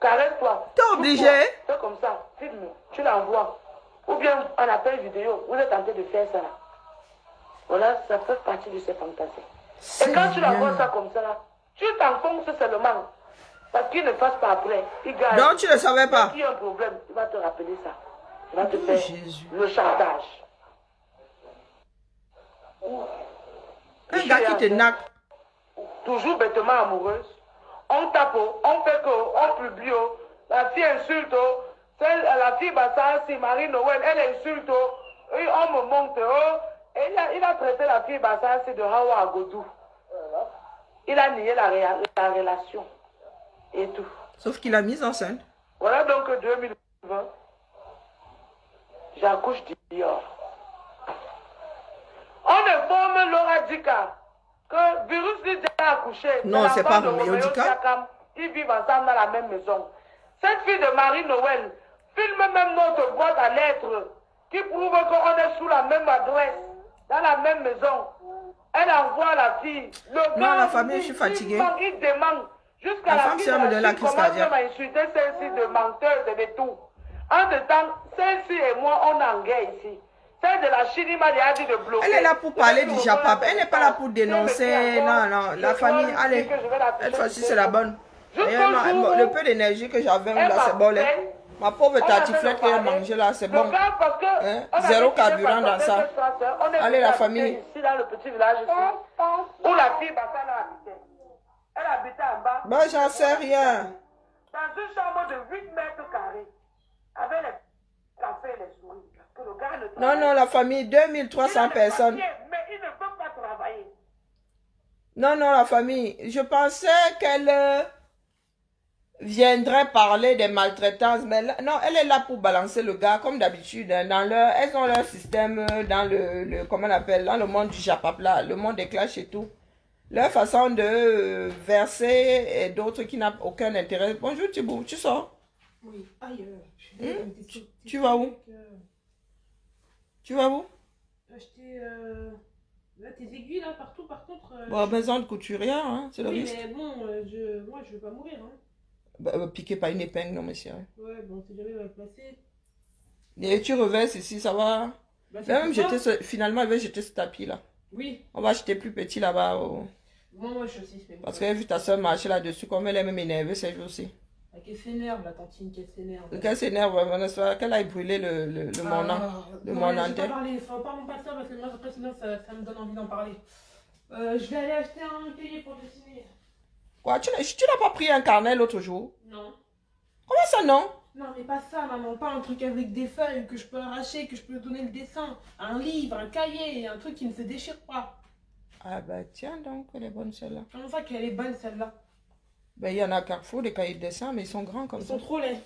Caresse-toi. T'es obligé. Fais comme ça. Filme. Tu l'envoies. Ou bien en appel vidéo. Vous êtes tenté de faire ça là. Voilà, ça fait partie de ses fantasies. Et quand tu l'envoies ça comme ça là, tu t'enfonces seulement. Parce qu'il ne fasse pas après. Il gagne. Donc tu ne savais pas. S'il y a un problème, il va te rappeler ça. Il va te faire le chantage. Un gars qui te naque. Toujours bêtement amoureuse. On tape, on fait que, on publie. La fille insulte. La fille Bassassi, Marie Noël, elle insulte. Et on me monte. Et il a traité la fille Bassassi de Hawa à Godou. Il a nié la relation. Et tout. Sauf qu'il a mis enceinte. Voilà donc 2020. J'accouche Dior. On informe Laura Dika que Virus dit déjà accouché. Non, c'est pas Roméo Dika. Ils vivent ensemble dans la même maison. Cette fille de Marie Noël filme même notre boîte à lettres qui prouve qu'on est sous la même adresse, dans la même maison. Elle envoie la fille. Le Non, gars, la famille, je suis fatiguée. Il demande jusqu'à La la femme, fille c'est un de de la la fille crise commence cardiaque. même à insulter celle-ci de menteuse et de tout. Entre-temps, celle-ci et moi, on est en guerre ici. Celle de la Chine m'a déjà dit de bloquer. Elle est là pour parler du Japap. Elle n'est pas là pour dénoncer. Non, non, la famille, allez. Cette fois-ci, c'est la bonne. D'ailleurs, non, le peu d'énergie que j'avais là, c'est bon. Là. Ma pauvre tartiflette qu'elle a mangée là, c'est bon. Hein? Zéro carburant dans ça. Allez, la famille. Ici, dans le petit village ici, où la fille Bassana habitait. Elle habitait en bas. Bah, j'en sais rien. Dans une chambre de 8 mètres carrés. Avec les cafés et les souris. Parce que le gars ne Non, non, la famille, 2300 personnes. Mais il ne peut pas travailler. Non, non, la famille. Je pensais qu'elle viendrait parler des maltraitances, mais là, non, elle est là pour balancer le gars, comme d'habitude. Hein, elles ont leur système dans comment on appelle, dans le monde du Japap, là, le monde des clashs et tout. Leur façon de verser et d'autres qui n'ont aucun intérêt. Bonjour Thibaut, tu sors? Oui, ailleurs. Tu vas où? Tu vas où? Acheter là, tes aiguilles là, partout, par contre. Bon, maison de couturière, hein, c'est le oui, risque. mais bon, moi je veux pas mourir. Hein. Bah, piqué par une épingle, non, monsieur. Ouais, bon, c'est jamais mal placé. Et tu reverses ici, ça va? Bah, Même finalement, elle va jeter ce tapis là. Oui. On va acheter plus petit là-bas. Moi, je suis aussi. Parce que j'ai vu ta soeur marcher là-dessus, comme elle est même énervée ces jours-ci. Qu'elle s'énerve, la tantine, qu'elle s'énerve. Qu'elle s'énerve, qu'elle aille brûler le monant. Le monant. Je vais pas parler, parlons pas de ça parce que moi, après, sinon, ça me donne envie d'en parler. Je vais aller acheter un cahier pour dessiner. Quoi, tu n'as pas pris un carnet l'autre jour? Non. Comment ça, non? Non, mais pas ça, maman. Pas un truc avec des feuilles que je peux arracher, que je peux donner le dessin. Un livre, un cahier, un truc qui ne se déchire pas. Ah bah tiens donc, elle est bonne celle-là. Comment ça qu'elle est bonne, celle-là? Ben il y en a à Carrefour, des cahiers de dessin, mais ils sont grands comme Ils ça. sont trop laids.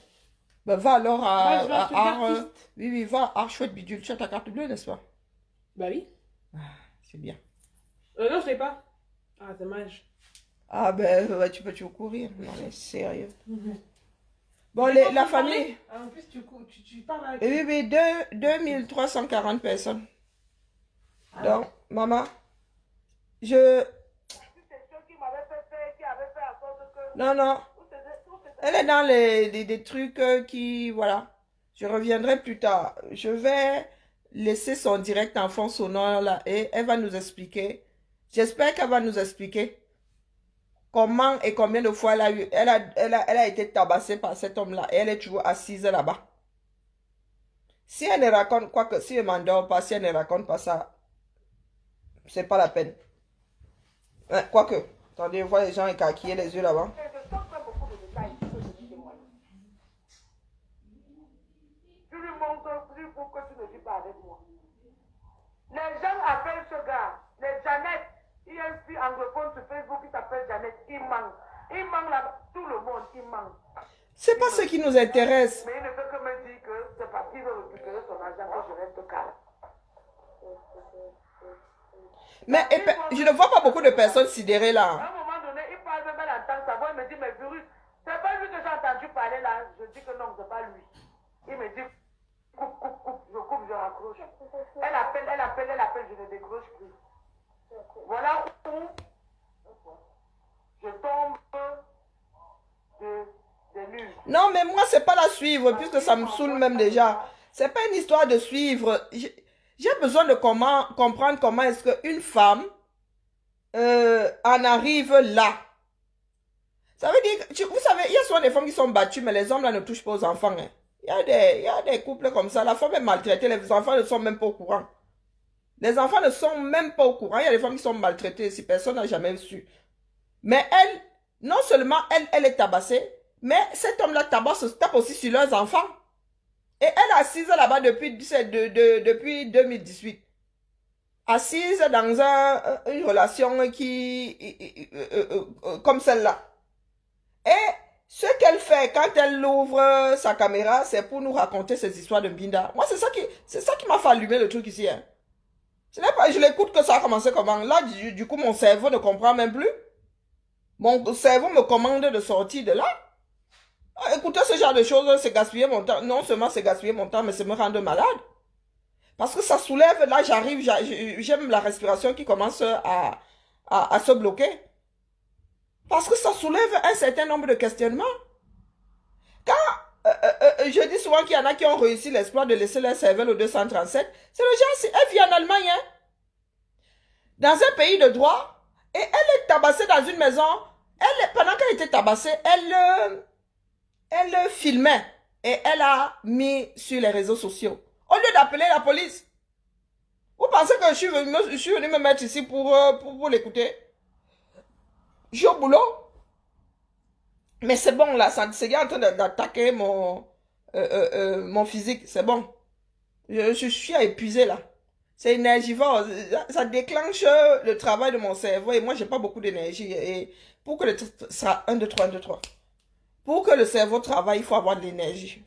Ben va alors Moi, je veux un truc Art, d'artiste. oui, oui, va à Art Chouette Bidule. Tu as ta carte bleue, n'est-ce pas? Bah oui. C'est bien. Non, je l'ai pas. Ah, dommage. Ah ben tu peux toujours courir. Non mais sérieux. Bon, Mais la quand tu famille. parlais, en plus, tu parles avec... Oui, oui, 2340 personnes. Ah. Donc, maman, je... Non, non. Elle est dans des trucs qui... Voilà. Je reviendrai plus tard. Je vais laisser son direct en fond sonore là et elle va nous expliquer. J'espère qu'elle va nous expliquer comment et combien de fois elle a été tabassée par cet homme-là et elle est toujours assise là-bas. Si elle ne raconte, quoique si elle ne m'endort pas, si elle ne raconte pas ça, c'est pas la peine. Quoique, attendez, on voit les gens écarquiller les yeux là-bas. Tu lui montres plus pour que tu ne dis pas avec moi. Les gens appellent ce gars, les Janet. Il y a une fille anglophone sur Facebook qui s'appelle Janet. Il manque. Il manque là, tout le monde, il manque. C'est pas ce qui nous intéresse. Mais il ne peut que me dire que c'est parce qu'il veut récupérer son argent que je reste calme. Mais je ne vois pas beaucoup de personnes sidérées là. À un moment donné, il parle même à l'entendre sa voix, il me dit, mais virus, c'est pas lui que j'ai entendu parler là. Je dis que non, c'est pas lui. Il me dit, coupe, je raccroche. Elle appelle, je ne décroche plus. Voilà où je tombe de nulle. Non, mais moi, c'est pas la suivre, puisque ça me saoule même déjà. C'est pas une histoire de suivre. J'ai besoin de comprendre comment est-ce qu'une femme en arrive là. Ça veut dire que, vous savez, il y a souvent des femmes qui sont battues, mais les hommes là ne touchent pas aux enfants. Hein. Il y a des couples comme ça. La femme est maltraitée, les enfants ne sont même pas au courant. Les enfants ne sont même pas au courant. Il y a des femmes qui sont maltraitées si personne n'a jamais su. Mais elle, non seulement elle est tabassée, mais cet homme-là tape aussi sur leurs enfants. Et elle est assise là-bas depuis 2018. Assise dans une relation comme celle-là. Et ce qu'elle fait quand elle ouvre sa caméra, c'est pour nous raconter ces histoires de Mbinda. Moi, c'est ça qui m'a fait allumer le truc ici. Hein. Je l'écoute que ça a commencé comment. Là, du coup, mon cerveau ne comprend même plus. Mon cerveau me commande de sortir de là. Écouter ce genre de choses, c'est gaspiller mon temps. Non seulement c'est gaspiller mon temps, mais c'est me rendre malade. Parce que ça soulève, là j'arrive, j'aime la respiration qui commence à se bloquer. Parce que ça soulève un certain nombre de questionnements. Quand je dis souvent qu'il y en a qui ont réussi l'exploit de laisser leur cervelle au 237, c'est le genre, elle vit en Allemagne, hein, dans un pays de droit, et elle est tabassée dans une maison. Pendant qu'elle était tabassée, elle filmait et elle a mis sur les réseaux sociaux. Au lieu d'appeler la police. Vous pensez que je suis venu me mettre ici pour l'écouter? Je suis au boulot. Mais c'est bon là, c'est en train d'attaquer mon physique, c'est bon. Je suis épuisé là. C'est énergivore. Ça déclenche le travail de mon cerveau et moi j'ai pas beaucoup d'énergie. Et pour que ça 1, 2, 3, 1, 2, 3. Pour que le cerveau travaille, il faut avoir de l'énergie.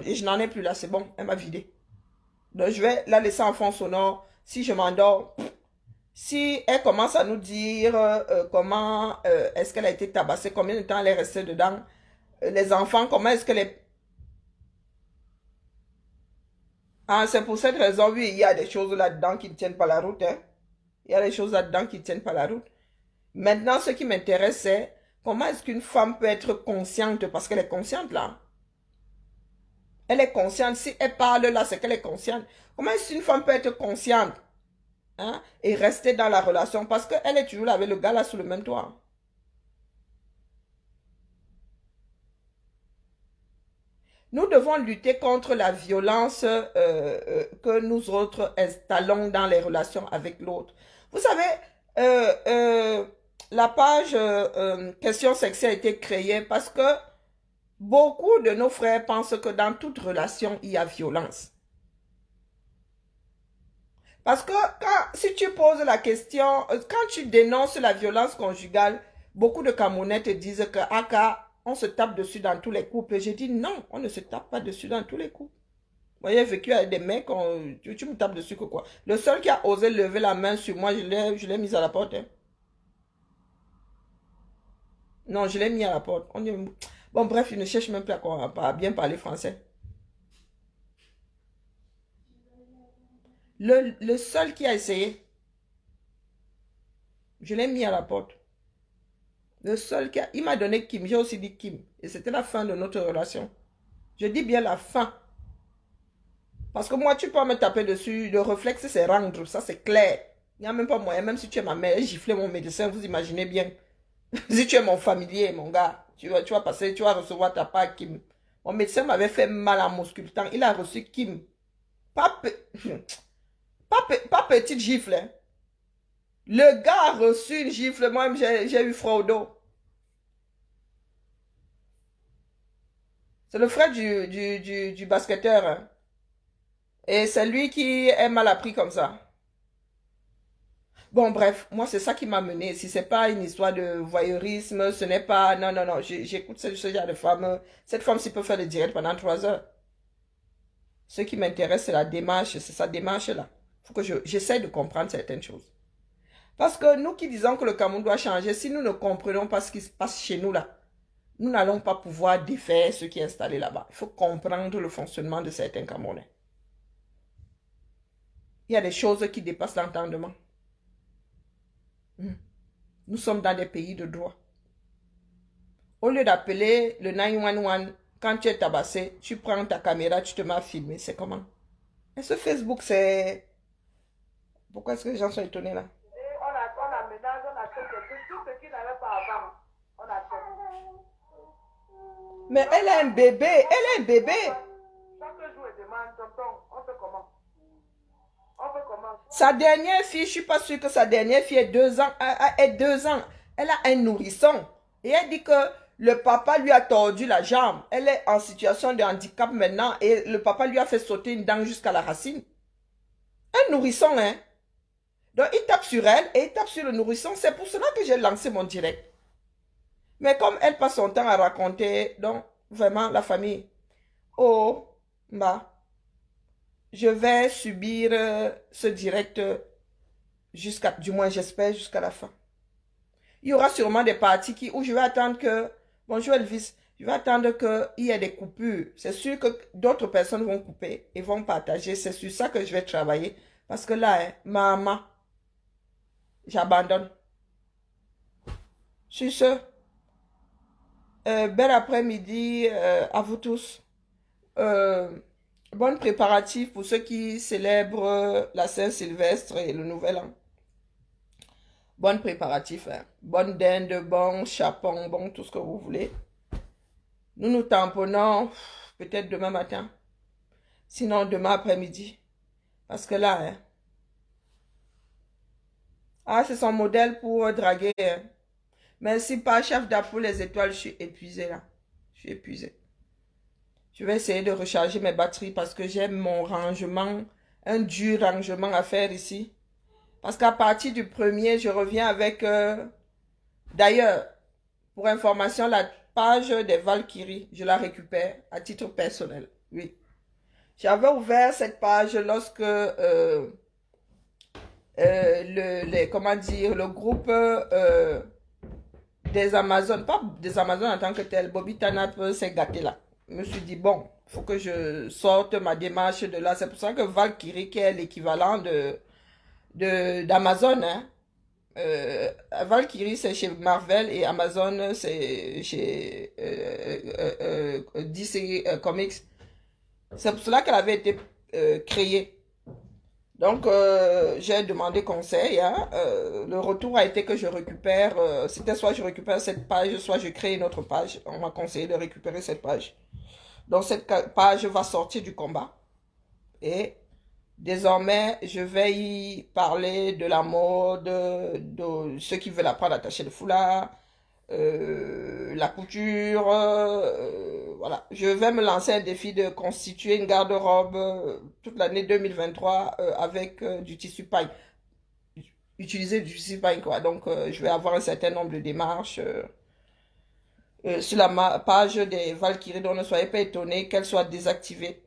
Et je n'en ai plus là, c'est bon, elle m'a vidé. Donc je vais la laisser en fond sonore. Si je m'endors, si elle commence à nous dire comment est-ce qu'elle a été tabassée, combien de temps elle est restée dedans, les enfants, comment est-ce qu'elle est... Ah, c'est pour cette raison, oui, il y a des choses là-dedans qui ne tiennent pas la route. Hein. Il y a des choses là-dedans qui ne tiennent pas la route. Maintenant, ce qui m'intéresse, c'est comment est-ce qu'une femme peut être consciente, parce qu'elle est consciente là. Elle est consciente. Si elle parle là, c'est qu'elle est consciente. Comment est-ce qu'une femme peut être consciente, hein, et rester dans la relation? Parce qu'elle est toujours là avec le gars là sous le même toit. Nous devons lutter contre la violence que nous autres installons dans les relations avec l'autre. Vous savez, la page question sexuelle a été créée parce que beaucoup de nos frères pensent que dans toute relation, il y a violence. Parce que si tu poses la question, quand tu dénonces la violence conjugale, beaucoup de Camerounais te disent que on se tape dessus dans tous les couples. Et j'ai dit non, on ne se tape pas dessus dans tous les couples. Moi, j'ai vécu avec des mecs, tu me tapes dessus que quoi. Le seul qui a osé lever la main sur moi, je l'ai mis à la porte. Hein. Non, je l'ai mis à la porte. Bon, bref, il ne cherche même plus à bien parler français. Le seul qui a essayé, je l'ai mis à la porte. Le seul qui a... Il m'a donné Kim, j'ai aussi dit Kim. Et c'était la fin de notre relation. Je dis bien la fin. Parce que moi, tu peux me taper dessus. Le réflexe, c'est rendre. Ça, c'est clair. Il n'y a même pas moyen. Même si tu es ma mère, gifler mon médecin, vous imaginez bien. Si tu es mon familier, mon gars, tu vas passer, tu vas recevoir ta part Kim. Mon médecin m'avait fait mal en m'auscultant. Il a reçu Kim. Pas petite gifle. Hein. Le gars a reçu une gifle. Moi-même, j'ai eu froid au dos. C'est le frère du basketteur. Hein. Et c'est lui qui est mal appris comme ça. Bon, bref, moi, c'est ça qui m'a mené. Si c'est pas une histoire de voyeurisme, ce n'est pas... Non, non, non, j'écoute ce genre de femme. Cette femme, s'il peut faire le direct pendant 3 heures. Ce qui m'intéresse, c'est la démarche. C'est sa démarche-là. Il faut que j'essaie de comprendre certaines choses. Parce que nous qui disons que le Cameroun doit changer, si nous ne comprenons pas ce qui se passe chez nous là, nous n'allons pas pouvoir défaire ce qui est installé là-bas. Il faut comprendre le fonctionnement de certains Camerounais. Il y a des choses qui dépassent l'entendement. Nous sommes dans des pays de droit. Au lieu d'appeler le 911, quand tu es tabassé, tu prends ta caméra, tu te mets à filmer. C'est comment? Et ce Facebook, c'est... Pourquoi est-ce que les gens sont étonnés là? On aménage, on accepte tout ce qu'il n'avait pas avant. On accepte. Mais elle est un bébé, elle est un bébé. Chaque jour, elle demande, tonton, on fait comment? On fait comment? Sa dernière fille, je ne suis pas sûre que sa dernière fille ait 2 ans. Elle a un nourrisson. Et elle dit que le papa lui a tordu la jambe. Elle est en situation de handicap maintenant et le papa lui a fait sauter une dent jusqu'à la racine. Un nourrisson, hein? Donc, il tape sur elle et il tape sur le nourrisson. C'est pour cela que j'ai lancé mon direct. Mais comme elle passe son temps à raconter, donc, vraiment, la famille. Oh, bah, je vais subir ce direct jusqu'à, du moins, j'espère, jusqu'à la fin. Il y aura sûrement des parties où je vais attendre que, bonjour Elvis, Je vais attendre qu'il y ait des coupures. C'est sûr que d'autres personnes vont couper et vont partager. C'est sur ça que je vais travailler. Parce que là, hein, maman, j'abandonne. Sur ce, bel après-midi à vous tous. Bon préparatif pour ceux qui célèbrent la Saint-Sylvestre et le Nouvel An. Bon préparatif, hein. Bonne dinde, bon chapon, bon tout ce que vous voulez. Nous nous tamponnons peut-être demain matin. Sinon demain après-midi. Parce que là, hein. Ah, c'est son modèle pour draguer. Hein. Merci pas, chef d'Apo les étoiles, je suis épuisée là. Je suis épuisée. Je vais essayer de recharger mes batteries parce que j'ai mon rangement, un dur rangement à faire ici. Parce qu'à partir du 1er, je reviens avec... D'ailleurs, pour information, la page des Valkyries, je la récupère à titre personnel. Oui. J'avais ouvert cette page lorsque le groupe des Amazones, pas des Amazones en tant que tel, Bobby Tanap s'est gâté là. Je me suis dit, bon, il faut que je sorte ma démarche de là. C'est pour ça que Valkyrie, qui est l'équivalent d'Amazon, hein. Valkyrie, c'est chez Marvel et Amazon, c'est chez DC Comics. C'est pour cela qu'elle avait été créée. Donc, j'ai demandé conseil. Hein. Le retour a été que je récupère, c'était soit je récupère cette page, soit je crée une autre page. On m'a conseillé de récupérer cette page. Donc, cette page va sortir du combat. Et désormais, je vais y parler de la mode, de ceux qui veulent apprendre à attacher le foulard, la couture, voilà. Je vais me lancer un défi de constituer une garde-robe toute l'année 2023 avec du tissu paille. Utiliser du tissu paille, quoi. Donc, je vais avoir un certain nombre de démarches sur la page des Valkyries, donc ne soyez pas étonnés qu'elle soit désactivée.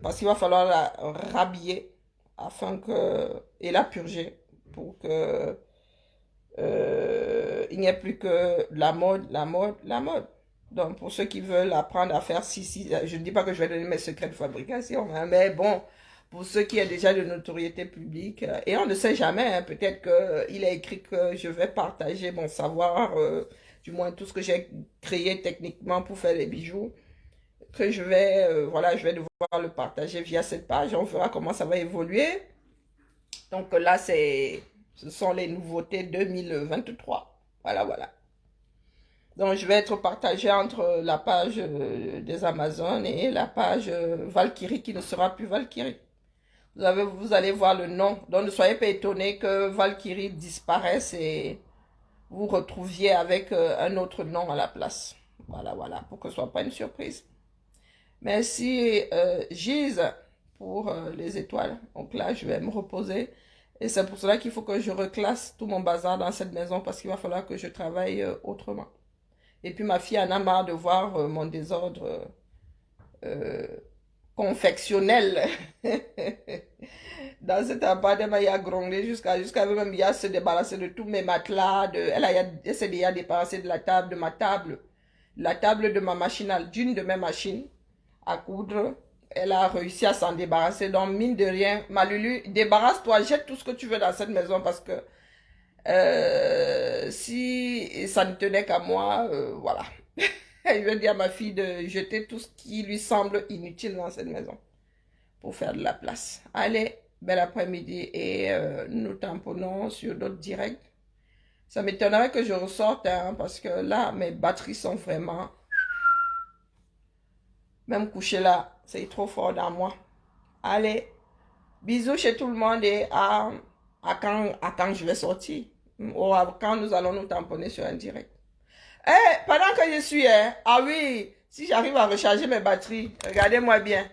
Parce qu'il va falloir la rhabiller afin que, et la purger pour que il n'y a plus que la mode. Donc, pour ceux qui veulent apprendre à faire je ne dis pas que je vais donner mes secrets de fabrication, hein, mais bon, pour ceux qui ont déjà de notoriété publique, et on ne sait jamais, hein, peut-être qu'il a écrit que je vais partager mon savoir, du moins tout ce que j'ai créé techniquement pour faire les bijoux, que je vais, voilà, je vais devoir le partager via cette page, on verra comment ça va évoluer. Donc là, ce sont les nouveautés 2023. Voilà. Donc, je vais être partagé entre la page des Amazones et la page Valkyrie qui ne sera plus Valkyrie. Vous allez voir le nom. Donc, ne soyez pas étonnés que Valkyrie disparaisse et vous retrouviez avec un autre nom à la place. Voilà, pour que ce ne soit pas une surprise. Merci Gise pour les étoiles. Donc là, je vais me reposer. Et c'est pour cela qu'il faut que je reclasse tout mon bazar dans cette maison parce qu'il va falloir que je travaille autrement. Et puis ma fille en a marre de voir mon désordre confectionnel. Dans cet appartement, il y a grondé jusqu'à même il y a se débarrasser de tous mes matelas. Elle s'est déjà débarrassée de la table, de ma table. La table de ma machine, d'une de mes machines à coudre. Elle a réussi à s'en débarrasser. Donc, mine de rien, ma Lulu, débarrasse-toi, jette tout ce que tu veux dans cette maison parce que si ça ne tenait qu'à moi, voilà. Je vais dire à ma fille de jeter tout ce qui lui semble inutile dans cette maison pour faire de la place. Allez, bel après-midi et nous tamponnons sur d'autres directs. Ça m'étonnerait que je ressorte hein, parce que là, mes batteries sont vraiment... Même couché là, c'est trop fort dans moi. Allez, bisous chez tout le monde et à quand je vais sortir. Ou à quand nous allons nous tamponner sur un direct. Pendant que je suis, ah oui, si j'arrive à recharger mes batteries, regardez-moi bien.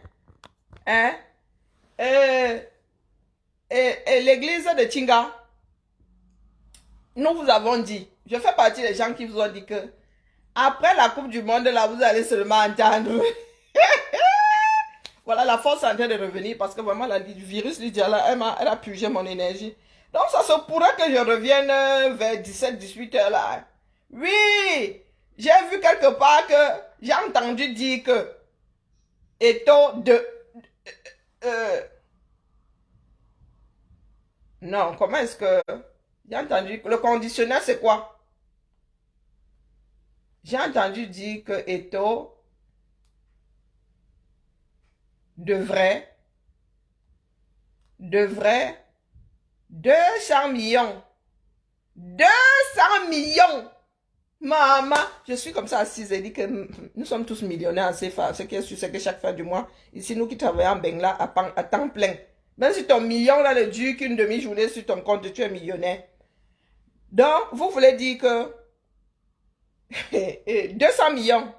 Et l'église de Tinga, nous vous avons dit, je fais partie des gens qui vous ont dit que après la Coupe du Monde, là, vous allez seulement entendre. Voilà, la force est en train de revenir parce que vraiment, le virus, Lydia, là, elle a purgé mon énergie. Donc, ça se pourrait que je revienne vers 17-18 heures là. Oui, J'ai vu quelque part que j'ai entendu dire que Eto'o de... non, comment est-ce que... J'ai entendu... Le conditionnel, c'est quoi? J'ai entendu dire que Eto'o devrait 200 millions. 200 millions! Maman, je suis comme ça assise et dit que nous sommes tous millionnaires en CFA. Ce qui est sûr, c'est que chaque fin du mois, ici, nous qui travaillons en Bengla à temps plein. Même si ton million là ne dure qu'une demi-journée sur ton compte, tu es millionnaire. Donc, vous voulez dire que 200 millions.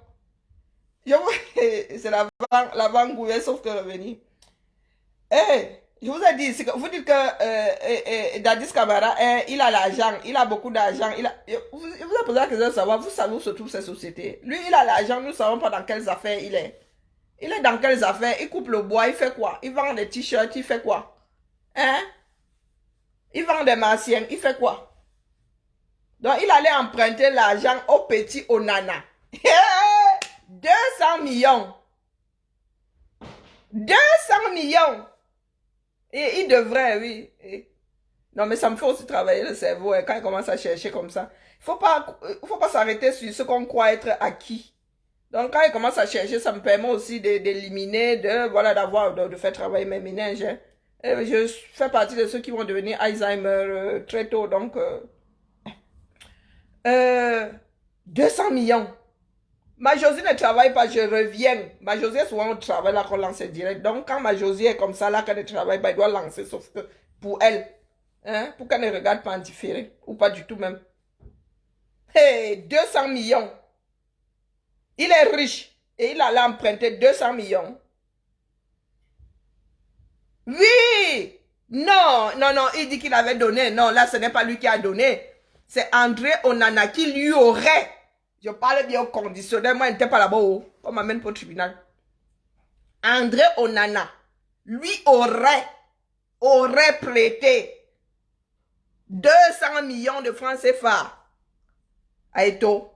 C'est la vangouille, sauf que revenir. Je vous ai dit, vous dites que Dadis Camara, il a l'argent, il a beaucoup d'argent. Vous avez posé la question de savoir, vous savez où se trouvent ces sociétés. Lui, il a l'argent, nous ne savons pas dans quelles affaires il est. Il est dans quelles affaires? Il coupe le bois, il fait quoi? Il vend des t-shirts, il fait quoi? Hein? Il vend des martiens, il fait quoi? Donc, il allait emprunter l'argent au petit Onana. 200 millions. 200 millions. Et il devrait, oui. Non, mais ça me fait aussi travailler le cerveau quand il commence à chercher comme ça. Il faut pas s'arrêter sur ce qu'on croit être acquis. Donc, quand il commence à chercher, ça me permet aussi d'éliminer, de faire travailler mes méninges. Et je fais partie de ceux qui vont devenir Alzheimer très tôt. Donc, 200 millions. Ma Josie ne travaille pas, je reviens. Ma Josie est souvent au travail là qu'on lance direct. Donc, quand ma Josie est comme ça, là, qu'elle ne travaille pas, elle doit lancer, sauf que pour elle. Hein, pour qu'elle ne regarde pas en différé. Ou pas du tout même. Hey, 200 millions. Il est riche. Et il allait emprunter 200 millions. Oui! Non, il dit qu'il avait donné. Non, là, ce n'est pas lui qui a donné. C'est André Onana qui lui aurait... Je parle bien au conditionnel. Moi, je n'étais pas là-bas. On m'amène pour le tribunal. André Onana, lui aurait prêté 200 millions de francs CFA à Eto'o.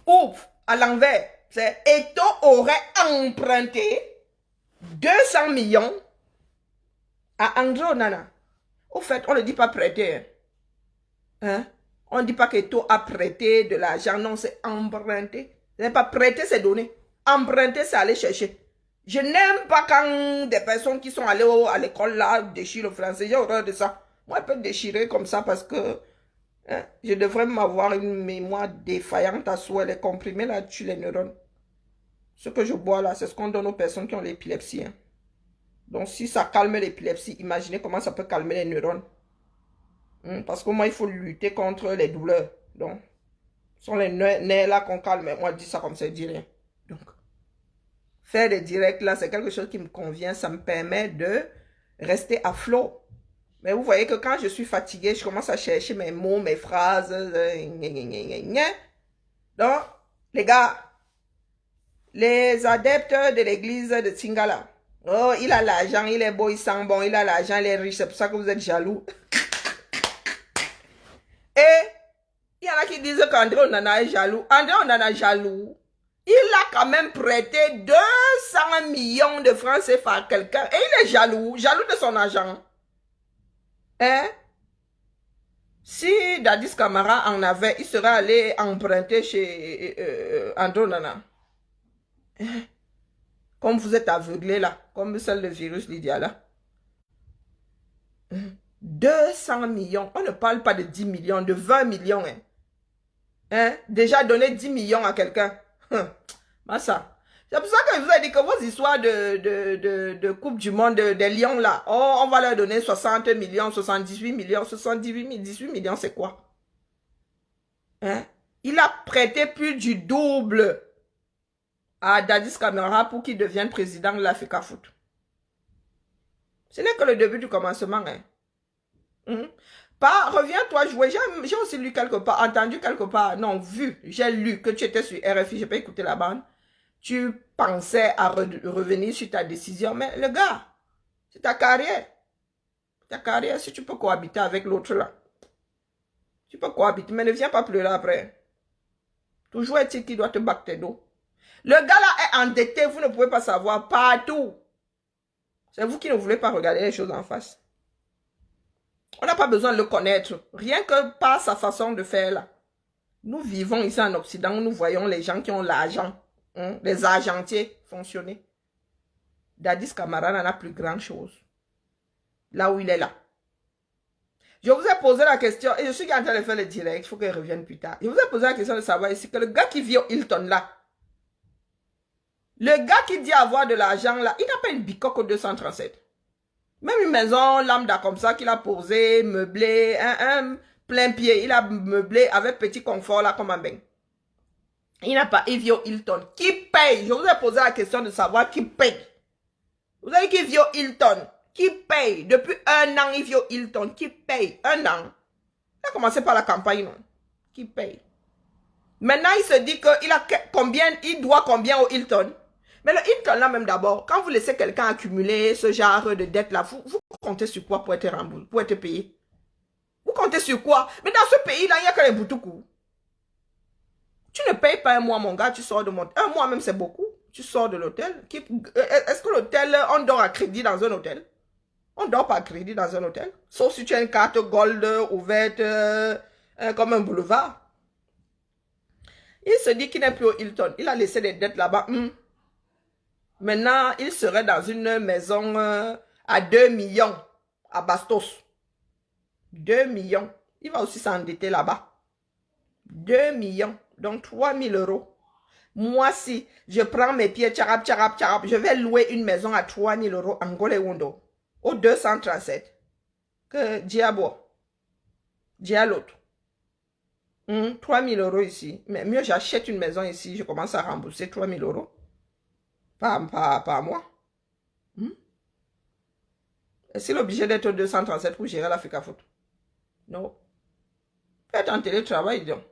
Ou, à l'envers, c'est Eto'o aurait emprunté 200 millions à André Onana. Au fait, on ne dit pas prêter. Hein? On ne dit pas qu'Eto'o a prêté de l'argent. Non, c'est emprunter. Ce n'est pas prêter, c'est donner. Emprunter, c'est aller chercher. Je n'aime pas quand des personnes qui sont allées à l'école là déchirent le français. J'ai horreur de ça. Moi, je peux déchirer comme ça parce que je devrais m'avoir une mémoire défaillante à souhait. Les comprimés là tuent les neurones. Ce que je bois là, c'est ce qu'on donne aux personnes qui ont l'épilepsie. Hein. Donc, si ça calme l'épilepsie, imaginez comment ça peut calmer les neurones. Parce que moi, il faut lutter contre les douleurs. Donc, ce sont les nerfs là qu'on calme. Moi, je dis ça comme ça, je dis rien. Donc, faire des directs là, c'est quelque chose qui me convient. Ça me permet de rester à flot. Mais vous voyez que quand je suis fatiguée, je commence à chercher mes mots, mes phrases. Donc, les gars, les adeptes de l'église de Tingala. Oh, il a l'argent, il est beau, il sent bon, il a l'argent, il est riche. C'est pour ça que vous êtes jaloux. Et il y en a qui disent qu'André Onana est jaloux. André Onana est jaloux. Il a quand même prêté 200 millions de francs CFA à quelqu'un. Et il est jaloux. Jaloux de son argent. Hein? Si Dadis Camara en avait, il serait allé emprunter chez André Onana. Hein? Comme vous êtes aveuglé là. Comme celle le virus Lydia là. 200 millions. On ne parle pas de 10 millions, de 20 millions. Hein? Déjà donner 10 millions à quelqu'un. Ça. C'est pour ça que je vous ai dit que vos histoires de Coupe du Monde des Lions là, oh, on va leur donner 60 millions, 78 millions, 18 millions, c'est quoi? Hein? Il a prêté plus du double à Dadis Camara pour qu'il devienne président de l'Africa Foot. Ce n'est que le début du commencement. Hein? Reviens-toi jouer. J'ai aussi lu quelque part, entendu quelque part, non, vu, j'ai lu que tu étais sur RFI, j'ai pas écouté la bande. Tu pensais à revenir sur ta décision, mais le gars, c'est ta carrière. Ta carrière, si tu peux cohabiter avec l'autre là. Tu peux cohabiter, mais ne viens pas pleurer après. Toujours est-il qu'il doit te battre tes dos. Le gars là est endetté, vous ne pouvez pas savoir partout. C'est vous qui ne voulez pas regarder les choses en face. On n'a pas besoin de le connaître. Rien que par sa façon de faire là. Nous vivons ici en Occident, nous voyons les gens qui ont l'argent, les argentiers fonctionner. Dadis Camara n'en a plus grand chose. Là où il est là. Je vous ai posé la question, et je suis en train de faire le direct, il faut qu'il revienne plus tard. Je vous ai posé la question de savoir ici que le gars qui vit au Hilton là, le gars qui dit avoir de l'argent là, il n'a pas une bicoque au 237. Même une maison lambda comme ça qu'il a posé, meublé, un plein pied, il a meublé avec petit confort là comme un bain. Il n'a pas, il vit au Hilton. Qui paye? Je vous ai posé la question de savoir qui paye. Vous avez dit qu'il vit au Hilton. Qui paye? Depuis 1 an, il vit au Hilton. Qui paye? 1 an. Il a commencé par la campagne, non? Qui paye? Maintenant, il se dit qu'il a combien, il doit combien au Hilton? Mais le Hilton, là même d'abord, quand vous laissez quelqu'un accumuler ce genre de dette là, vous comptez sur quoi pour être remboursé, pour être payé? Vous comptez sur quoi? Mais dans ce pays-là, il n'y a que les boutoukou. Tu ne payes pas un mois, mon gars, tu sors de mon... Un mois même, c'est beaucoup. Tu sors de l'hôtel. Est-ce que l'hôtel, on dort à crédit dans un hôtel? On dort pas à crédit dans un hôtel. Sauf si tu as une carte gold ouverte comme un boulevard. Il se dit qu'il n'est plus au Hilton. Il a laissé des dettes là-bas. Maintenant, il serait dans une maison à 2 millions à Bastos. 2 millions. Il va aussi s'endetter là-bas. 2 millions. Donc 3 000 €. Moi, si je prends mes pieds, tcharap, je vais louer une maison à 3 000 € en Golewondo. Au 237. Que Diabo. Dia l'autre. 3 000 € ici. Mais mieux, j'achète une maison ici. Je commence à rembourser 3 000 €. Pas moi. Est-ce obligé d'être au 237 pour gérer l'Africa Foot? Non. Faites un télétravail, donc.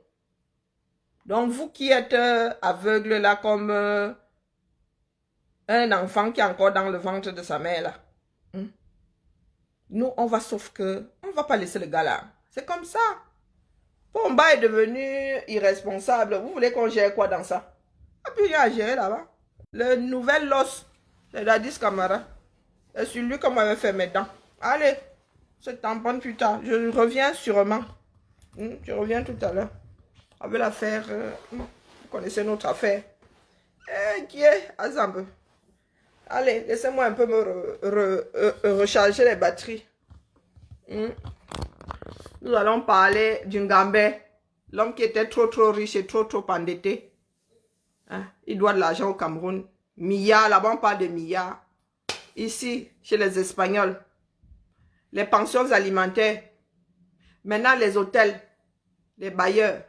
Donc, vous qui êtes aveugle là, comme un enfant qui est encore dans le ventre de sa mère là. Nous, on va, sauf que, on ne va pas laisser le gars là. C'est comme ça. Pomba est devenu irresponsable. Vous voulez qu'on gère quoi dans ça? Il n'y a plus rien à gérer là-bas. Le nouvel los, c'est Dadis Camara. C'est sur lui qu'on m'avait fait mes dents. Allez, se tamponne plus tard. Je reviens sûrement. Je reviens tout à l'heure. On veut l'affaire. Vous connaissez notre affaire. Qui est Azambe. Allez, laissez-moi un peu me recharger les batteries. Nous allons parler d'une Gambé. L'homme qui était trop riche et trop endetté. Il doit de l'argent au Cameroun. Milliards, là-bas on parle de milliards. Ici, chez les Espagnols. Les pensions alimentaires. Maintenant, les hôtels. Les bailleurs.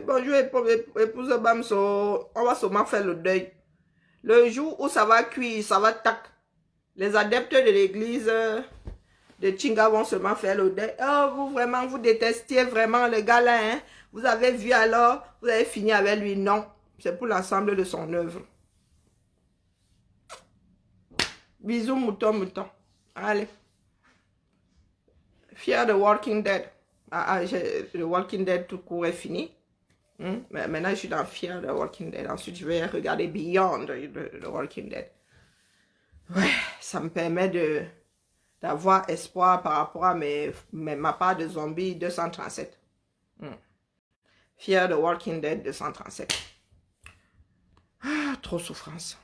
Bonjour, épouse Bamso. On va seulement faire le deuil. Le jour où ça va cuire, ça va tac. Les adeptes de l'église de Chinga vont seulement faire le deuil. Oh, vous vraiment, vous détestiez vraiment le gars là, hein? Vous avez vu alors, vous avez fini avec lui. Non, c'est pour l'ensemble de son œuvre. Bisous, mouton. Allez. Fier de Walking Dead. Le Walking Dead tout court est fini. Mais maintenant, je suis dans Fier de Walking Dead. Ensuite, je vais regarder Beyond de Walking Dead. Ouais, ça me permet d'avoir espoir par rapport à ma part de zombie 237. Fier de Walking Dead 237. Trop souffrance.